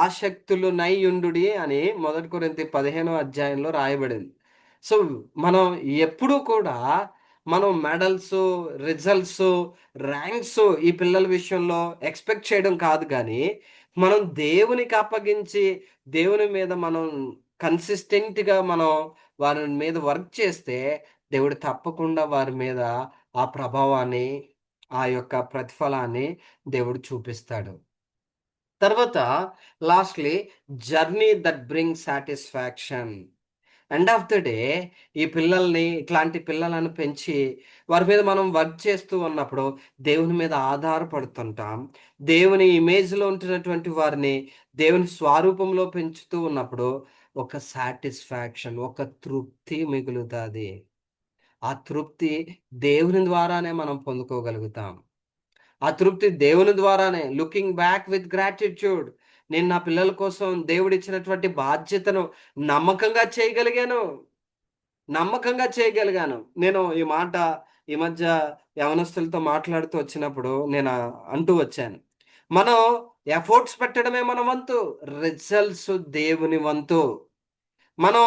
ఆసక్తులునై ఉండుడి అని మొదటి కొరింథీ 15వ అధ్యాయంలో రాయబడింది. సో మనం ఎప్పుడూ కూడా మనం మెడల్స్, రిజల్ట్స్, ర్యాంక్స్ ఈ పిల్లల విషయంలో ఎక్స్పెక్ట్ చేయడం కాదు, కానీ మనం దేవునికి అప్పగించి దేవుని మీద మనం కన్సిస్టెంట్గా మనం వారి మీద వర్క్ చేస్తే దేవుడు తప్పకుండా వారి మీద ఆ ప్రభావాన్ని, ఆ యొక్క ప్రతిఫలాన్ని దేవుడు చూపిస్తాడు. తర్వాత lastly journey that bring satisfaction. End of the day ఈ పిల్లల్ని, ఇట్లాంటి పిల్లలను పెంచి వారి మీద మనం వర్క్ చేస్తూ ఉన్నప్పుడు దేవుని మీద ఆధారపడుతుంటాం. దేవుని ఇమేజ్లో ఉంటున్నటువంటి వారిని దేవుని స్వరూపంలో పెంచుతూ ఉన్నప్పుడు ఒక సాటిస్ఫాక్షన్, ఒక తృప్తి మిగులుతుంది. ఆ తృప్తి దేవుని ద్వారానే మనం పొందుకోగలుగుతాం. ఆ తృప్తి దేవుని ద్వారానే. Looking back with gratitude. నేను నా పిల్లల కోసం దేవుడిచ్చినటువంటి బాధ్యతను నమ్మకంగా చేయగలిగాను, నమ్మకంగా చేయగలిగాను. నేను ఈ మాట ఈ మధ్య యవనస్తులతో మాట్లాడుతూ వచ్చినప్పుడు నేను అంటూ వచ్చాను, మనం ఎఫర్ట్స్ పెట్టడమే మన వంతు, రిజల్ట్స్ దేవుని వంతు. మనం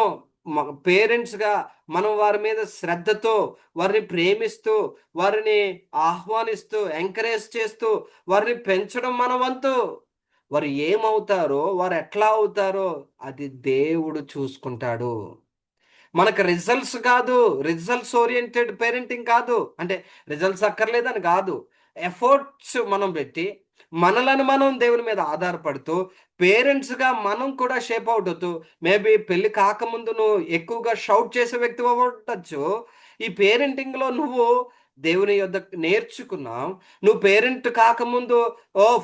పేరెంట్స్గా మనం వారి మీద శ్రద్ధతో, వారిని ప్రేమిస్తూ, వారిని ఆహ్వానిస్తూ, ఎంకరేజ్ చేస్తూ, వారిని పెంచడం మన వంతు. వారు ఏమవుతారో, వారు ఎట్లా అవుతారో అది దేవుడు చూసుకుంటాడు. మనకు రిజల్ట్స్ కాదు, రిజల్ట్స్ ఓరియంటెడ్ పేరెంటింగ్ కాదు. అంటే రిజల్ట్స్ అక్కర్లేదని కాదు, ఎఫర్ట్స్ మనం పెట్టి మనలను మనం దేవుని మీద ఆధారపడుతూ పేరెంట్స్గా మనం కూడా షేప్ అవుట్ అవుతూ, మేబీ పెళ్లి కాకముందు నువ్వు ఎక్కువగా షౌట్ చేసే వ్యక్తి అవ్వవచ్చు. ఈ పేరెంటింగ్లో నువ్వు దేవుని యొద్ద నేర్చుకున్నావు. నువ్వు పేరెంట్ కాకముందు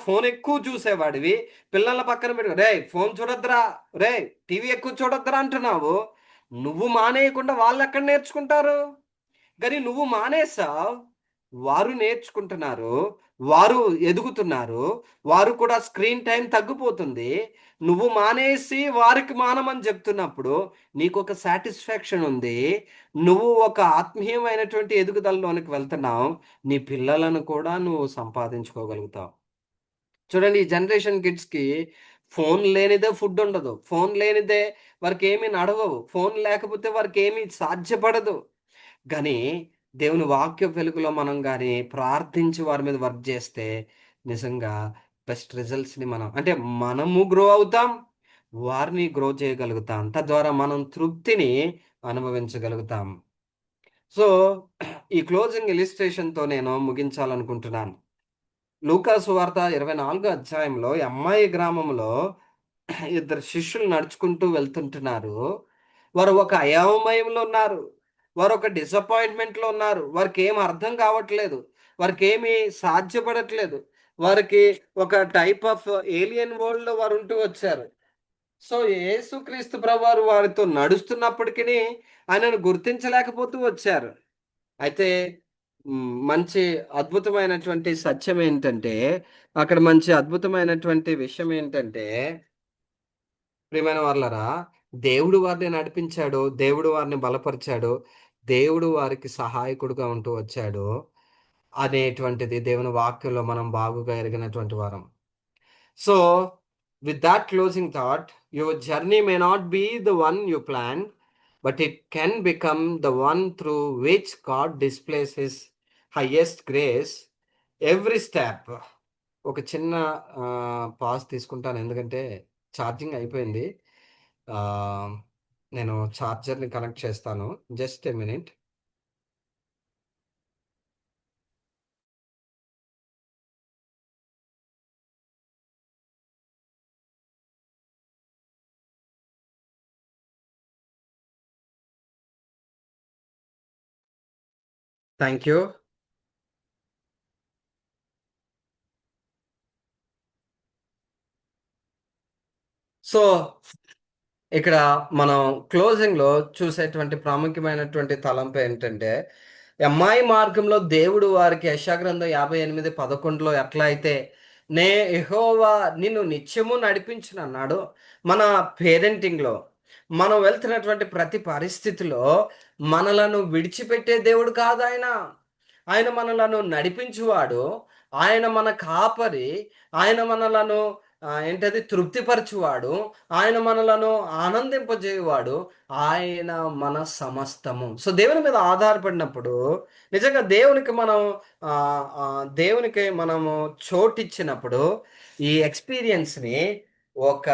ఫోన్ ఎక్కువ చూసేవాడివి, పిల్లల పక్కన పెట్టి రే ఫోన్ చూడొద్దురా, రే టీవీ ఎక్కువ చూడొద్దురా అంటున్నావు. నువ్వు మానేయకుండా వాళ్ళు ఎక్కడ నేర్చుకుంటారు? కానీ నువ్వు మానేసావు, వారు నేర్చుకుంటున్నారు, వారు ఎదుగుతున్నారు, వారు కూడా స్క్రీన్ టైం తగ్గిపోతుంది. నువ్వు మానేసి వారికి మానమని చెప్తున్నప్పుడు నీకు ఒక సాటిస్ఫాక్షన్ ఉంది. నువ్వు ఒక ఆత్మీయమైనటువంటి ఎదుగుదలలోనికి వెళ్తున్నావు. నీ పిల్లలను కూడా నువ్వు సంపాదించుకోగలుగుతావు. చూడండి, ఈ జనరేషన్ కిడ్స్‌కి ఫోన్ లేనిదే ఫుడ్ ఉండదు. ఫోన్ లేనిదే వారికేమీ నడవవు. ఫోన్ లేకపోతే వారికేమీ సాధ్యపడదు. గానీ, దేవుని వాక్య వెలుగులో మనం గాని ప్రార్థించి వారి మీద వర్క్ జేస్తే నిజంగా బెస్ట్ రిజల్ట్స్‌ని మనం అంటే మనము గ్రో అవుతాం. వారిని గ్రో చేయగలుగుతాం. తద్వారా మనం తృప్తిని అనుభవించగలుగుతాం. సో, ఈ క్లోజింగ్ ఇలిస్ట్రేషన్‌తో నేను ముగించాలనుకుంటున్నాను. లూకా సువార్త 24 అధ్యాయంలో ఈ అమ్మాయి గ్రామంలో ఇద్దరు శిష్యులు నడుచుకుంటూ వెళ్తుంటున్నారు. వారు ఒక అయోమయంలో ఉన్నారు. వారు ఒక డిసప్పాయింట్మెంట్‌లో ఉన్నారు. వారికేం అర్థం కావట్లేదు. వారికేమి సాధ్యపడట్లేదు. వారికి ఒక టైప్ ఆఫ్ ఏలియన్ వరల్డ్‌లో వారు ఉంటూ వచ్చారు. సో, యేసుక్రీస్తు ప్రభువారు వారితో నడుస్తున్నప్పటికిని ఆయనను గుర్తించలేకపోతూ వచ్చారు. అయితే మంచి అద్భుతమైనటువంటి సత్యం ఏంటంటే, అక్కడ మంచి అద్భుతమైనటువంటి విషయం ఏంటంటే, ప్రియమైన వాళ్ళరా, దేవుడు వారిని నడిపించాడు. దేవుడు వారిని బలపరిచాడు. దేవుడు వారికి సహాయకుడుగా ఉంటూ వచ్చాడు అనేటువంటిది దేవుని వాక్యంలో మనం బాగుగా ఎరిగినటువంటి వారం. So, with that closing thought, your journey may not be the one you planned, but it can become the one through which God displays His highest grace every step. ఒక చిన్న పాజ్ తీసుకుంటాను, ఎందుకంటే ఛార్జింగ్ అయిపోయింది. నేను ఛార్జర్ని connect చేస్తాను. Just a minute. Thank you. So, ఇక్కడ మనం క్లోజింగ్‌లో చూసేటువంటి ప్రాముఖ్యమైనటువంటి తలంపు ఏంటంటే, అమ్మాయి మార్గంలో దేవుడు వారికి యెషయా గ్రంథం 58:11లో ఎట్లా అయితే యెహోవా నిన్ను నిత్యము నడిపించునన్నాడో, మన పేరెంటింగ్‌లో మనం వెళ్తున్నటువంటి ప్రతి పరిస్థితిలో మనలను విడిచిపెట్టే దేవుడు కాదాయన. ఆయన మనలను నడిపించువాడు. ఆయన మన కాపరి. ఆయన మనలను ఏంటది తృప్తిపరచువాడు. ఆయన మనలను ఆనందింపజేయువాడు. ఆయన మన సమస్తము. సో, దేవుని మీద ఆధారపడినప్పుడు నిజంగా దేవునికి మనము చోటిచ్చినప్పుడు ఈ ఎక్స్‌పీరియన్స్‌ని ఒక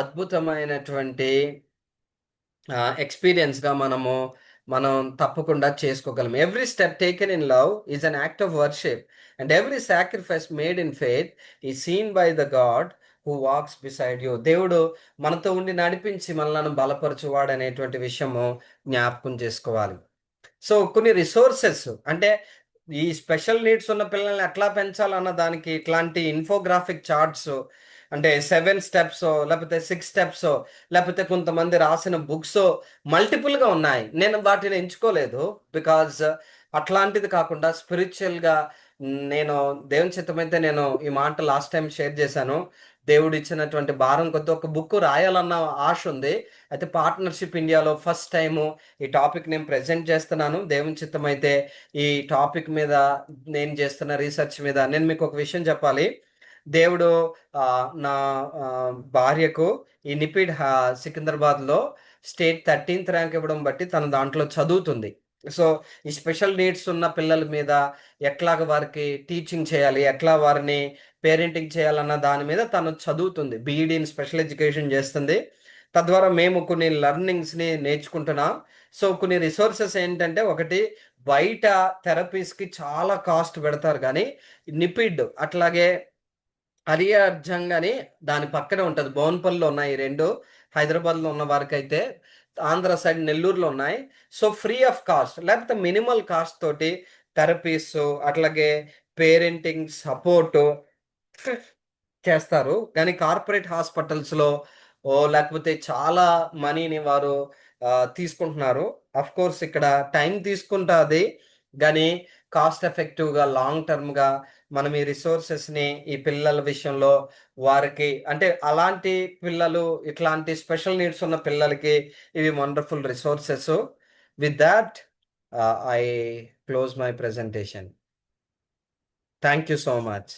అద్భుతమైనటువంటి ఎక్స్‌పీరియన్స్‌గా మనం తప్పకుండా చేసుకోగలం. Every step taken in love is an act of worship and every sacrifice made in faith is seen by the God who wax beside you. దేవుడు మనతో ఉండి నడిపించి మనలను బలపరచువాడనేటువంటి విషయము జ్ఞాపకం చేసుకోవాలి. సో, కొన్ని రిసోర్సెస్ అంటే ఈ స్పెషల్ నీడ్స్ ఉన్న పిల్లల్ని ఎట్లా పెంచాలన్న దానికి ఇట్లాంటి ఇన్ఫోగ్రాఫిక్ చార్ట్స్ అంటే 7 స్టెప్సో, లేకపోతే 6 స్టెప్సో, లేకపోతే కొంతమంది రాసిన బుక్సో మల్టిపుల్‌గా ఉన్నాయి. నేను వాటిని ఎంచుకోలేదు. బికాజ్ అట్లాంటిది కాకుండా స్పిరిచ్యువల్‌గా నేను దేవుని చిత్తమైతే నేను ఈ మాట లాస్ట్ టైమ్ షేర్ చేశాను. దేవుడిచ్చినటువంటి భారం కొద్దీ ఒక బుక్ రాయాలన్న ఆశ ఉంది. అయితే పార్ట్నర్‌షిప్ ఇండియాలో ఫస్ట్ టైము ఈ టాపిక్ నేను ప్రెజెంట్ చేస్తున్నాను. దేవుని చిత్తమైతే ఈ టాపిక్ మీద నేను చేస్తున్న రీసెర్చ్ మీద నేను మీకు ఒక విషయం చెప్పాలి. దేవుడు నా భార్యకు ఈ నిపిడ్ సికింద్రాబాద్లో స్టేట్ 13th ర్యాంక్ ఇవ్వడం బట్టి తను దాంట్లో చదువుతుంది. సో ఈ స్పెషల్ నీడ్స్ ఉన్న పిల్లల మీద ఎట్లాగ వారికి టీచింగ్ చేయాలి, ఎట్లా వారిని పేరెంటింగ్ చేయాలన్న దాని మీద తను చదువుతుంది. బీఈడీ ఇన్ స్పెషల్ ఎడ్యుకేషన్ చేస్తుంది. తద్వారా మేము కొన్ని లెర్నింగ్స్ని నేర్చుకుంటున్నాం. సో కొన్ని రిసోర్సెస్ ఏంటంటే, ఒకటి బయట థెరపీస్కి చాలా కాస్ట్ పెడతారు, కానీ నిపిడ్ అట్లాగే అర్జంగ్ అని దాని పక్కనే ఉంటుంది. బోన్పల్లిలో ఉన్నాయి ఈ రెండు. హైదరాబాద్లో ఉన్న వారికైతే ఆంధ్ర సైడ్ నెల్లూరులో ఉన్నాయి. సో ఫ్రీ ఆఫ్ కాస్ట్ లేకపోతే మినిమల్ కాస్ట్ తోటి థెరపీస్ అట్లాగే పేరెంటింగ్ సపోర్టు చేస్తారు. కానీ కార్పొరేట్ హాస్పిటల్స్లో లేకపోతే చాలా మనీని వారు తీసుకుంటున్నారు. అఫ్ కోర్స్ ఇక్కడ టైం తీసుకుంటుంది, కానీ కాస్ట్ ఎఫెక్టివ్గా లాంగ్ టర్మ్గా మనం ఈ రిసోర్సెస్ని ఈ పిల్లల విషయంలో వారికి అంటే అలాంటి పిల్లలు ఇట్లాంటి స్పెషల్ నీడ్స్ ఉన్న పిల్లలకి ఇవి wonderful resources. With that I close my presentation. Thank you so much.